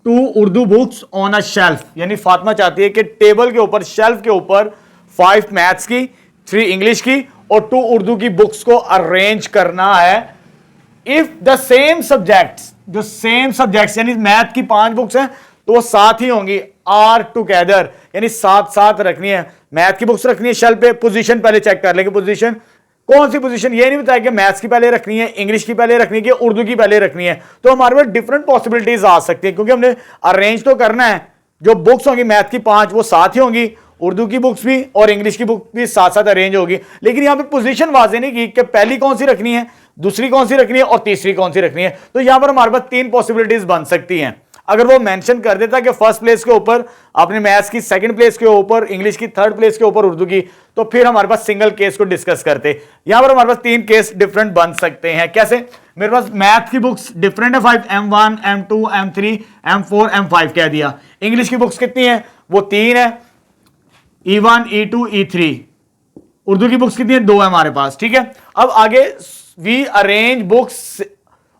2 Urdu books on a shelf. यानी फातिमा चाहती है कि टेबल के ऊपर, शेल्फ के ऊपर 5 मैथ्स की, 3 इंग्लिश की और 2 उर्दू की बुक्स को अरेंज करना है। इफ द सेम सब्जेक्ट्स, जो सेम सब्जेक्ट्स यानी मैथ की 5 बुक्स हैं तो वो साथ ही होंगी, आर टुगेदर, यानी साथ साथ रखनी है। मैथ की बुक्स रखनी है शेल्फ पे, पोजीशन पहले चेक कर लेंगे, पोजीशन कौन सी पोजीशन, ये नहीं बताया कि मैथ्स की पहले रखनी है, इंग्लिश की पहले रखनी है कि उर्दू की पहले रखनी है। तो हमारे पास डिफरेंट पॉसिबिलिटीज आ सकती है, क्योंकि हमने अरेंज तो करना है। जो बुक्स होंगी मैथ की 5 वो साथ ही होंगी, उर्दू की बुक्स भी और इंग्लिश की बुक भी साथ साथ अरेंज होगी। लेकिन यहां पे पोजीशन वाजे नहीं की कि पहली कौन सी रखनी है, दूसरी कौन सी रखनी है और तीसरी कौन सी रखनी है। तो यहां पर हमारे पास 3 पॉसिबिलिटीज बन सकती हैं। अगर वो मेंशन कर देता कि फर्स्ट प्लेस के ऊपर आपने मैथ्स की, सेकंड प्लेस के ऊपर इंग्लिश की, थर्ड प्लेस के ऊपर उर्दू की, तो फिर हमारे पास सिंगल केस को डिस्कस करते। यहां पर हमारे पास 3 केस डिफरेंट बन सकते हैं। कैसे? मेरे पास मैथ की बुक्स डिफरेंट है 5, M1 M2 M3 M4 M5 कह दिया। इंग्लिश की बुक्स कितनी है? वो 3 है, E1 E2 E3। उर्दू की बुक्स कितनी है? 2 है हमारे पास। ठीक है, अब आगे we arrange books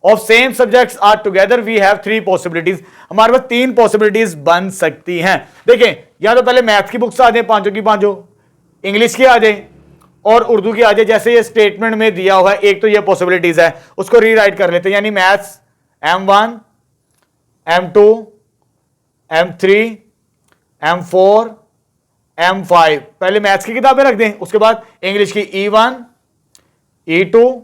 of same subjects are together, we have 3 possibilities। हमारे पास 3 possibilities बन सकती हैं। देखें, या तो पहले मैथ की बुक्स आ जाए, 5 की 5, इंग्लिश की आ जाए और उर्दू की आ जाए, जैसे ये स्टेटमेंट में दिया हुआ है। एक तो ये पॉसिबिलिटीज है, उसको रीराइट कर लेते हैं, यानी maths M1 M2 M3 M4 M5। पहले मैथ्स की किताबें रख दें, उसके बाद इंग्लिश की E1 E2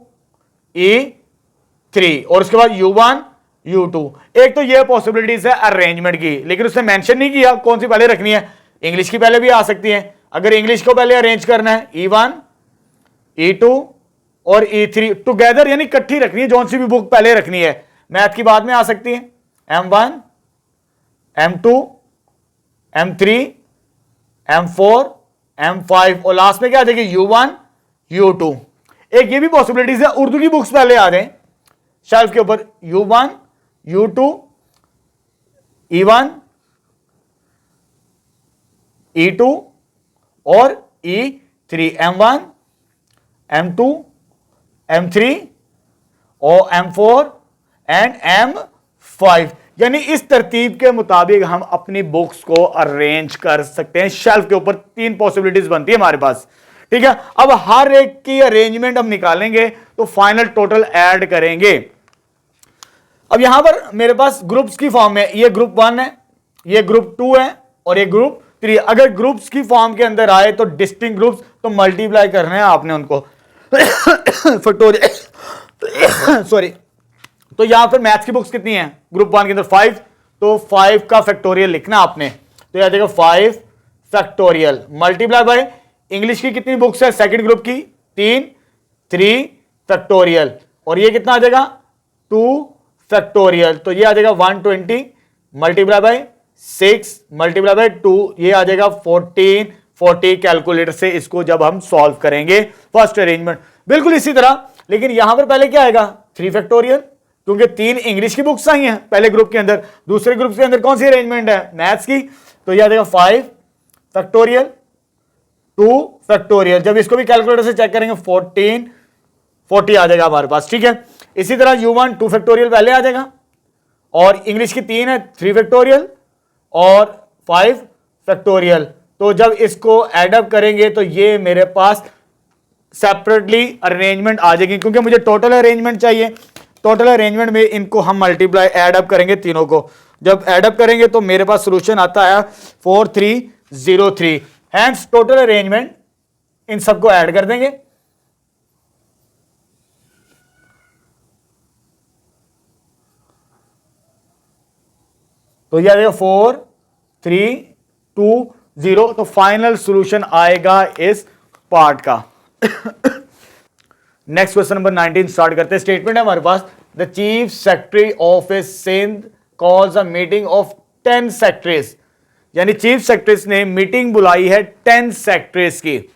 E3 और उसके बाद U1 U2। एक तो ये पॉसिबिलिटीज है अरेंजमेंट की, लेकिन उसने मेंशन नहीं किया कौन सी पहले रखनी है। इंग्लिश की पहले भी आ सकती है, अगर इंग्लिश को पहले अरेंज करना है E1 E2 और E3 टुगेदर, यानी इकट्ठी रखनी है, जौन सी भी बुक पहले रखनी है। मैथ की बाद में आ सकती है M1 M2 M3 M4 M5 और लास्ट में क्या आ जाएगी? U1 U2। एक ये भी पॉसिबिलिटीज है उर्दू की बुक्स पहले आ जाएं शेल्फ के ऊपर, U1 U2 E1 E2 और E3, M1 M2 M3 और M4 एंड M5। यानी इस तरतीब के मुताबिक हम अपनी बुक्स को अरेंज कर सकते हैं शेल्फ के ऊपर। 3 पॉसिबिलिटीज बनती है हमारे पास। ठीक है, अब हर एक की अरेंजमेंट हम निकालेंगे तो फाइनल टोटल ऐड करेंगे। अब यहां पर मेरे पास ग्रुप्स की फॉर्म में, ये ग्रुप 1 है, ये ग्रुप 2 है और ये ग्रुप 3। अगर ग्रुप्स की फॉर्म के अंदर आए तो डिस्टिंक्ट ग्रुप्स, तो मल्टीप्लाई करना है आपने उनको फैक्टोरियल सॉरी। तो यहां पर मैथ्स की बुक्स कितनी हैं ग्रुप 1 के अंदर? 5। तो 5 का फैक्टोरियल लिखना आपने, तो यह देगा 5 फैक्टोरियल मल्टीप्लाई बाय इंग्लिश की कितनी बुक्स है सेकंड ग्रुप की? 3 फैक्टोरियल और ये कितना आ जाएगा? 2 फैक्टोरियल। तो ये आ जाएगा 120 मल्टीप्लाई बाय 6 मल्टीप्लाई बाय 2, ये आ जाएगा 1440 कैलकुलेटर से इसको जब हम सॉल्व करेंगे फर्स्ट अरेंजमेंट। बिल्कुल इसी तरह, लेकिन यहां पर पहले क्या आएगा? 3 फैक्टोरियल, क्योंकि 3 इंग्लिश की बुक्स आई हैं पहले ग्रुप के अंदर। दूसरे ग्रुप के अंदर कौन सी अरेंजमेंट है? मैथ्स की। तो ये आ जाएगा 5 फैक्टोरियल 2 फैक्टोरियल। जब इसको भी कैलकुलेटर से चेक करेंगे 1440 आ जाएगा हमारे पास। ठीक है, इसी तरह U1 2 फैक्टोरियल पहले आ जाएगा और इंग्लिश की 3 है 3 फैक्टोरियल और 5 फैक्टोरियल। तो जब इसको एडअप करेंगे तो ये मेरे पास सेपरेटली अरेंजमेंट आ जाएगी, क्योंकि मुझे टोटल अरेंजमेंट चाहिए। टोटल अरेंजमेंट में इनको हम मल्टीप्लाई एडअप करेंगे तीनों को। जब एडअप करेंगे तो मेरे पास सोल्यूशन आता है 4303। हैंस टोटल अरेंजमेंट इन सबको ऐड कर देंगे। तो यह 4320। तो फाइनल सॉल्यूशन आएगा इस पार्ट का। नेक्स्ट क्वेश्चन नंबर 19 स्टार्ट करते हैं। स्टेटमेंट है हमारे पास, the chief secretary of a Sindh calls a meeting of 10 secretaries, यानी चीफ सेक्रेटरीज ने मीटिंग बुलाई है 10 सेक्रेटरीज की।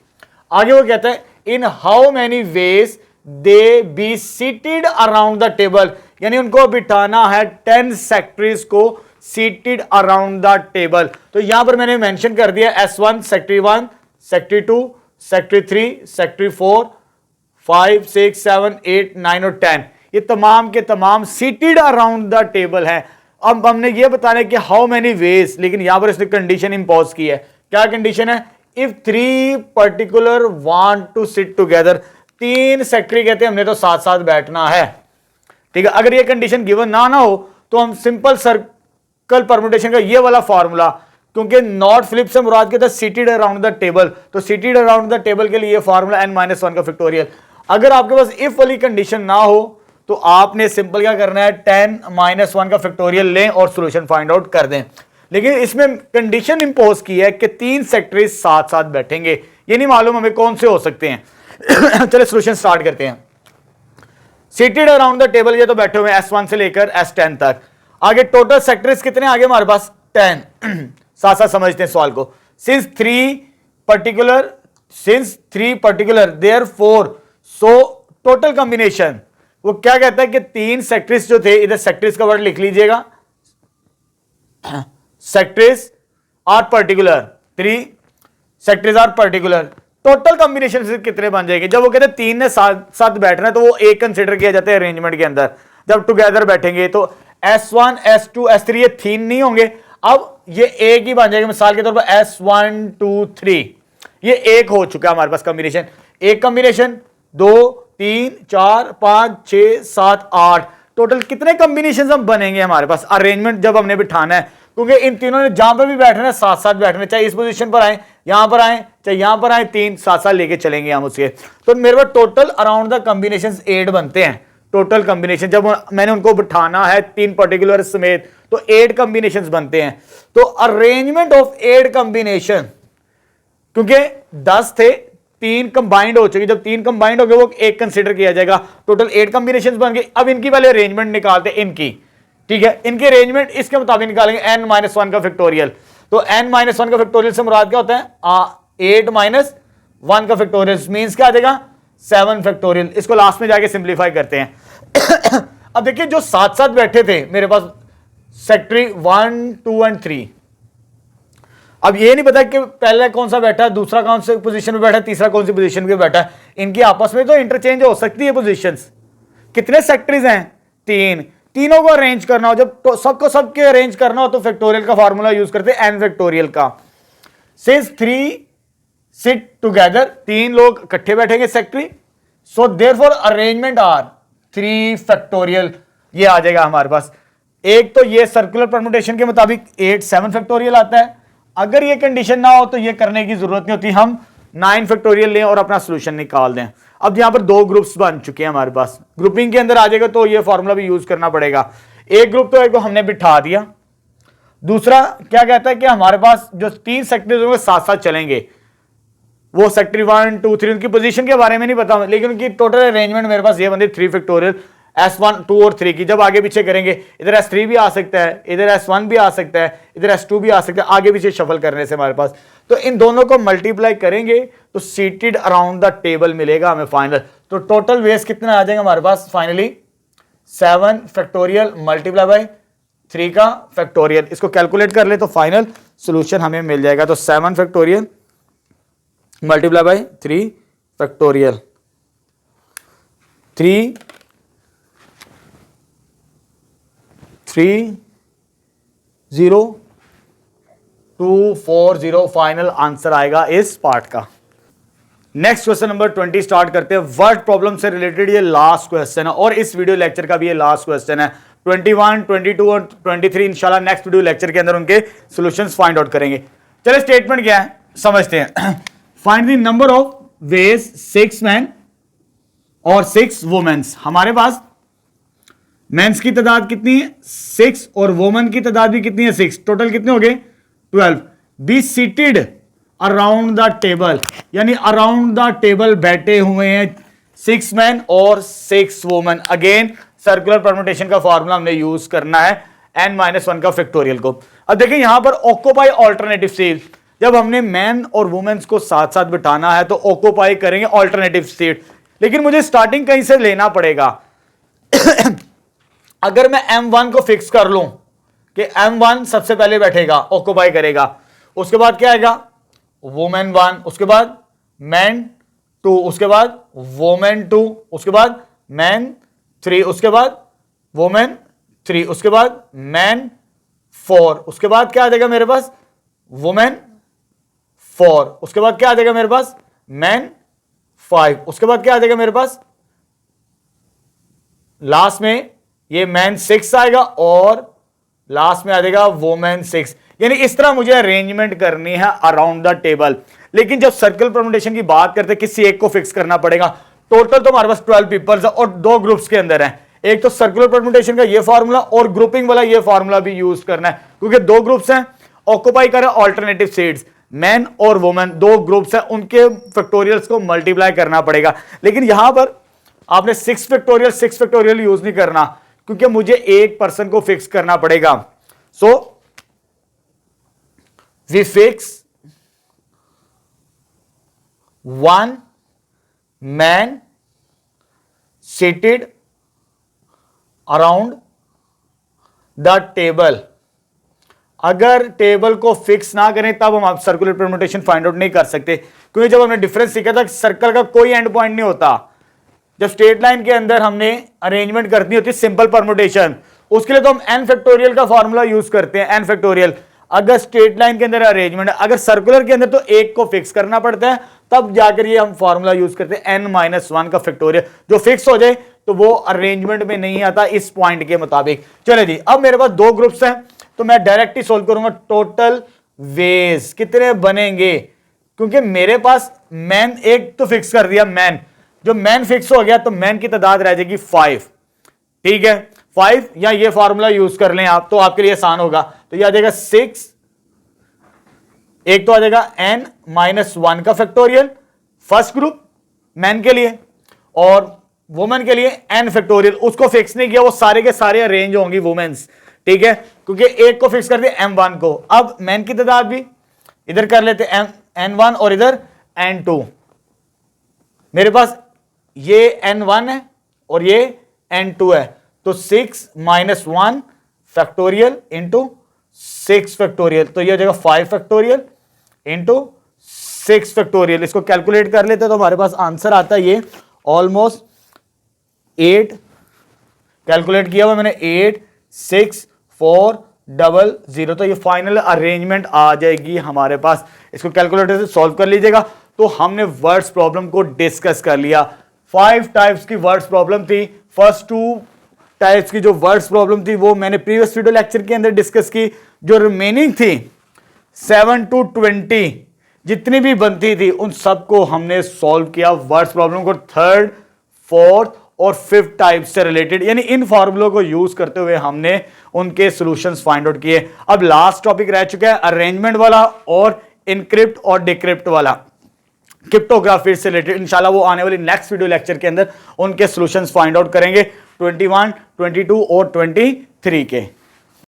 आगे वो कहता है in how many ways they be seated around the table, यानी उनको बिठाना है 10 सेक्रेटरीज को सीटेड अराउंड द टेबल। तो यहां पर मैंने मेंशन कर दिया S1 secretary 1 secretary 2 secretary 3 secretary 4 5 6 7 8 9 और 10, ये तमाम के तमाम सीटेड अराउंड द टेबल हैं। अब हमने ये बताना है कि हाउ मेनी वेज, लेकिन यहां पर इसने कंडीशन इंपोज की है। क्या कंडीशन है? If three particular want to sit together, तीन सेक्रेटरी कहते हैं हमने तो साथ साथ बैठना है, ठीक है। अगर ये कंडीशन गिवन ना हो तो हम सिंपल सर्कल परम्यूटेशन का ये वाला फॉर्मूला, क्योंकि नॉट फ्लिप से मुराद के था सीटेड अराउंड द टेबल, तो सीटेड अराउंड द टेबल के लिए फॉर्मूला n-1 का फैक्टोरियल। अगर आपके पास इफ वाली कंडीशन ना हो तो आपने सिंपल क्या करना है, 10-1 का फैक्टोरियल लें और सॉल्यूशन फाइंड आउट कर दें। लेकिन इसमें कंडीशन इंपोज की है कि तीन सेक्टरीज साथ साथ बैठेंगे, ये नहीं मालूम हमें कौन से हो सकते हैं। चलिए सॉल्यूशन स्टार्ट करते हैं। सीटेड अराउंड द टेबल, ये तो बैठे हुए S1 से लेकर S10 तक। आगे टोटल सेक्टरीज कितने आगे हमारे पास, 10। साथ साथ समझते हैं सवाल को। Since three particular therefore, so total combination, वो क्या कहता है कि तीन सेक्टरीज जो थे, इधर सेक्टरीज का वर्ड लिख लीजिएगा, secretaries are particular, three secretaries are particular, total combination से कितने बन जाएंगे। जब वो कहते हैं तीन ने साथ बैठना है तो वो एक कंसिडर किया जाता है अरेंजमेंट के अंदर। जब टुगेदर बैठेंगे तो S1 S2 S3 ये तीन नहीं होंगे, अब ये एक ही बन जाएगा। मिसाल के तौर पर S1 2 3, ये एक हो चुका है हमारे पास कॉम्बिनेशन। एक कॉम्बिनेशन, 2 3 4 5 6 7 8, टोटल कितने कॉम्बिनेशन हम बनेंगे हमारे पास अरेंजमेंट जब हमने बिठाना है, क्योंकि इन तीनों ने जहां पर भी बैठना है साथ साथ बैठना है, चाहे इस पोजीशन पर आए, यहां पर आए, चाहे यहां पर आए, तीन साथ साथ लेके चलेंगे हम उसके। तो मेरे पास टोटल अराउंड द कॉम्बिनेशंस 8 बनते हैं। टोटल कॉम्बिनेशन जब मैंने उनको बिठाना है तीन पर्टिकुलर समेत तो 8 कॉम्बिनेशंस बनते हैं। तो अरेंजमेंट ऑफ 8 कॉम्बिनेशन, क्योंकि 10 थे, तीन कंबाइंड हो चुके, जब तीन कंबाइंड हो गए वो एक कंसीडर किया जाएगा, टोटल 8 कॉम्बिनेशंस बन गए। अब इनकी पहले अरेंजमेंट निकालते हैं इनकी, ठीक है। इनके अरेंजमेंट इसके मुताबिक निकालेंगे, n-1 का फैक्टोरियल। तो n-1 का फैक्टोरियल से मुराद क्या होता है, 8-1 का फैक्टोरियल मींस क्या आ जाएगा, 7 फैक्टोरियल। इसको लास्ट में जाके सिंप्लीफाई करते हैं। अब देखिए जो साथ साथ बैठे थे मेरे पास सेक्टरी 1 2 और 3, अब ये नहीं पता कि पहला कौन सा बैठा है, दूसरा कौन सी पोजीशन में बैठा है, तीसरा कौन सी पोजीशन पे बैठा है। इनकी आपस में तो इंटरचेंज हो सकती है पोजीशंस। कितने सेक्टरीज हैं, तीन, तीनों को अरेंज करना हो, जब तो सबको सबके अरेंज करना हो तो फैक्टोरियल का फार्मूला यूज करते हैं, n फैक्टोरियल का। सिंस 3 सिट टुगेदर, तीन लोग इकट्ठे बैठेंगे secretary, so therefore arrangement are 3 factorial, ये आ जाएगा हमारे पास। एक तो ये सर्कुलर परम्यूटेशन के मुताबिक 7 फैक्टोरियल आता है। अगर ये कंडीशन ना हो तो ये करने की जरूरत नहीं होती, हम 9 फैक्टोरियल लें और अपना सॉल्यूशन निकाल दें। अब यहां पर दो ग्रुप्स बन चुके हैं हमारे पास, ग्रुपिंग के अंदर आ जाएगा तो ये फॉर्मूला भी यूज करना पड़ेगा। एक ग्रुप तो एक को हमने बिठा दिया, दूसरा क्या कहता है कि हमारे पास जो तीन सेक्टर्स होंगे साथ साथ चलेंगे। वो सेक्टर 1 2 3 उनकी पोजीशन के बारे में नहीं पता, लेकिन उनकी टोटल अरेंजमेंट मेरे पास ये बनती है 3 फैक्टोरियल S1 2 और 3 की। जब आगे पीछे करेंगे इधर S3 भी आ सकता है, इधर S1 भी आ सकता है, इधर S2 भी आ सकता है, आगे पीछे शफल करने से हमारे पास। तो इन दोनों को मल्टीप्लाई करेंगे तो सीटेड अराउंड द टेबल मिलेगा हमें फाइनल। तो टोटल वेस कितना आ जाएगा हमारे पास फाइनली, 7 फैक्टोरियल मल्टीप्लाई बाय 3 का फैक्टोरियल। इसको कैलकुलेट कर ले तो फाइनल सोल्यूशन हमें मिल जाएगा। तो 7 factorial multiply by 3 factorial, 30240 final answer आएगा इस पार्ट का। नेक्स्ट क्वेश्चन नंबर 20 स्टार्ट करते हैं। वर्ड प्रॉब्लम से रिलेटेड ये लास्ट क्वेश्चन है और इस वीडियो लेक्चर का भी ये लास्ट क्वेश्चन है। 21, 22 और 23 इंशाल्लाह नेक्स्ट वीडियो लेक्चर के अंदर उनके सॉल्यूशंस फाइंड आउट करेंगे। चलिए स्टेटमेंट क्या है समझते हैं। Find the number of ways 6 man और 6 वुमेन्स। हमारे पास मेंस की तादाद कितनी है 6 और वुमेन की तादाद भी कितनी है 6, टोटल कितने हो गए 12। B seated around the table, यानी अराउंड द टेबल बैठे हुए हैं 6 मैन और 6 वुमेन। अगेन सर्कुलर परम्यूटेशन का फॉर्मूला हमने यूज करना है n-1 का फैक्टोरियल को। अब देखिए यहां पर ऑक्यूपाई ऑल्टरनेटिव सीट, जब हमने मैन और वुमेन्स को साथ साथ बिठाना है तो ऑक्यूपाई करेंगे ऑल्टरनेटिव सीट, लेकिन मुझे स्टार्टिंग कहीं से लेना पड़ेगा। अगर मैं M1 को फिक्स कर लूं कि M1 सबसे पहले बैठेगा ऑक्यूपाई करेगा, उसके बाद क्या आएगा वुमेन 1, उसके बाद मैन 2, उसके बाद वुमेन 2, उसके बाद मैन 3, उसके बाद वुमेन 3, उसके बाद मैन 4, उसके बाद क्या आ जाएगा मेरे पास वुमेन 4, उसके बाद क्या आ जाएगा मेरे पास मैन 5, उसके बाद क्या आ जाएगा मेरे पास लास्ट में ये मैन 6 आएगा और लास्ट में आ जाएगा वोमेन 6। यानी इस तरह मुझे अरेंजमेंट करनी है अराउंड द टेबल। लेकिन जब सर्कल परम्यूटेशन की बात करते हैं किसी एक को फिक्स करना पड़ेगा। टोटल तो हमारे पास 12 पीपल्स है और 2 ग्रुप्स के अंदर है, एक तो सर्कुलर परम्यूटेशन का ये फार्मूला और ग्रुपिंग वाला ये फार्मूला भी यूज करना है, क्योंकि 2 ग्रुप्स हैं, ऑक्युपाई कर रहे हैं ऑल्टरनेटिव सीट्स, मैन और वुमेन 2 ग्रुप्स हैं, उनके फैक्टोरियल्स को मल्टीप्लाई करना पड़ेगा। लेकिन यहां पर आपने 6 फैक्टोरियल यूज नहीं करना, क्योंकि मुझे एक पर्सन को फिक्स करना पड़ेगा। So we fix 1 man seated around the table. अगर टेबल को फिक्स ना करें तब हम सर्कुलर परम्यूटेशन फाइंड आउट नहीं कर सकते, क्योंकि जब हमने डिफरेंस सीखा था सर्कल का कोई एंड पॉइंट नहीं होता। जब स्ट्रेट लाइन के अंदर हमने अरेंजमेंट करनी होती है सिंपल परम्यूटेशन, उसके लिए तो हम n फैक्टोरियल का फॉर्मूला यूज करते हैं, n फैक्टोरियल। अगर स्ट्रेट लाइन के अंदर अरेंजमेंट, अगर सर्कुलर के अंदर तो एक को फिक्स करना पड़ता है, तब जाकर ये हम फॉर्मूला यूज करते हैं n-1 का फैक्टोरियल। जो फिक्स हो जाए तो वो अरेंजमेंट में नहीं आता इस पॉइंट के मुताबिक। चले जी, अब मेरे पास 2 ग्रुप्स हैं तो मैं डायरेक्ट ही सोल्व करूंगा। टोटल वेज कितने बनेंगे, क्योंकि मेरे पास मैन एक तो फिक्स कर दिया, मैन जो मैन फिक्स हो गया तो मैन की तादाद रह जाएगी 5। ठीक है, 5 या ये फॉर्मूला यूज कर लें आप तो आपके लिए आसान होगा। तो ये आ जाएगा 6, एक तो आ जाएगा n-1 का फैक्टोरियल फर्स्ट ग्रुप मैन के लिए, और वुमेन के लिए n फैक्टोरियल। उसको फिक्स नहीं किया, वो सारे के सारे अरेंज होंगी वुमेन्स। ठीक है, क्योंकि एक को फिक्स कर दिया m1 को। अब मैन की तादाद भी इधर कर लेते n1 और इधर n2। मेरे पास ये n1 है और ये n2 है, तो 6-1 फैक्टोरियल इंटू 6 फैक्टोरियल, तो ये हो जाएगा 5 फैक्टोरियल इंटू 6 फैक्टोरियल। इसको कैलकुलेट कर लेते तो हमारे पास आंसर आता है ये ऑलमोस्ट 8, कैलकुलेट किया हुआ मैंने 86400। तो ये फाइनल अरेंजमेंट आ जाएगी हमारे पास। इसको कैलकुलेटर से सॉल्व कर लीजिएगा। तो हमने वर्ड्स प्रॉब्लम को डिस्कस कर लिया। 5 टाइप्स की वर्ड्स प्रॉब्लम थी। फर्स्ट 2 टाइप्स की जो वर्ड्स प्रॉब्लम थी वो मैंने प्रीवियस वीडियो लेक्चर के अंदर डिस्कस की। जो रिमेनिंग थी 7 to 20 जितनी भी बनती थी उन सबको हमने सॉल्व किया वर्ड्स प्रॉब्लम को, 3rd, 4th और 5th टाइप से रिलेटेड। यानी इन फॉर्मूलों को यूज करते हुए हमने उनके सॉल्यूशंस फाइंड आउट किए। अब लास्ट टॉपिक रह चुका है अरेंजमेंट वाला और इनक्रिप्ट और डिक्रिप्ट वाला, क्रिप्टोग्राफी से रिलेटेड। इंशाल्लाह वो आने वाली नेक्स्ट वीडियो लेक्चर के अंदर उनके सॉल्यूशंस फाइंड आउट करेंगे 21, 22 और 23 के।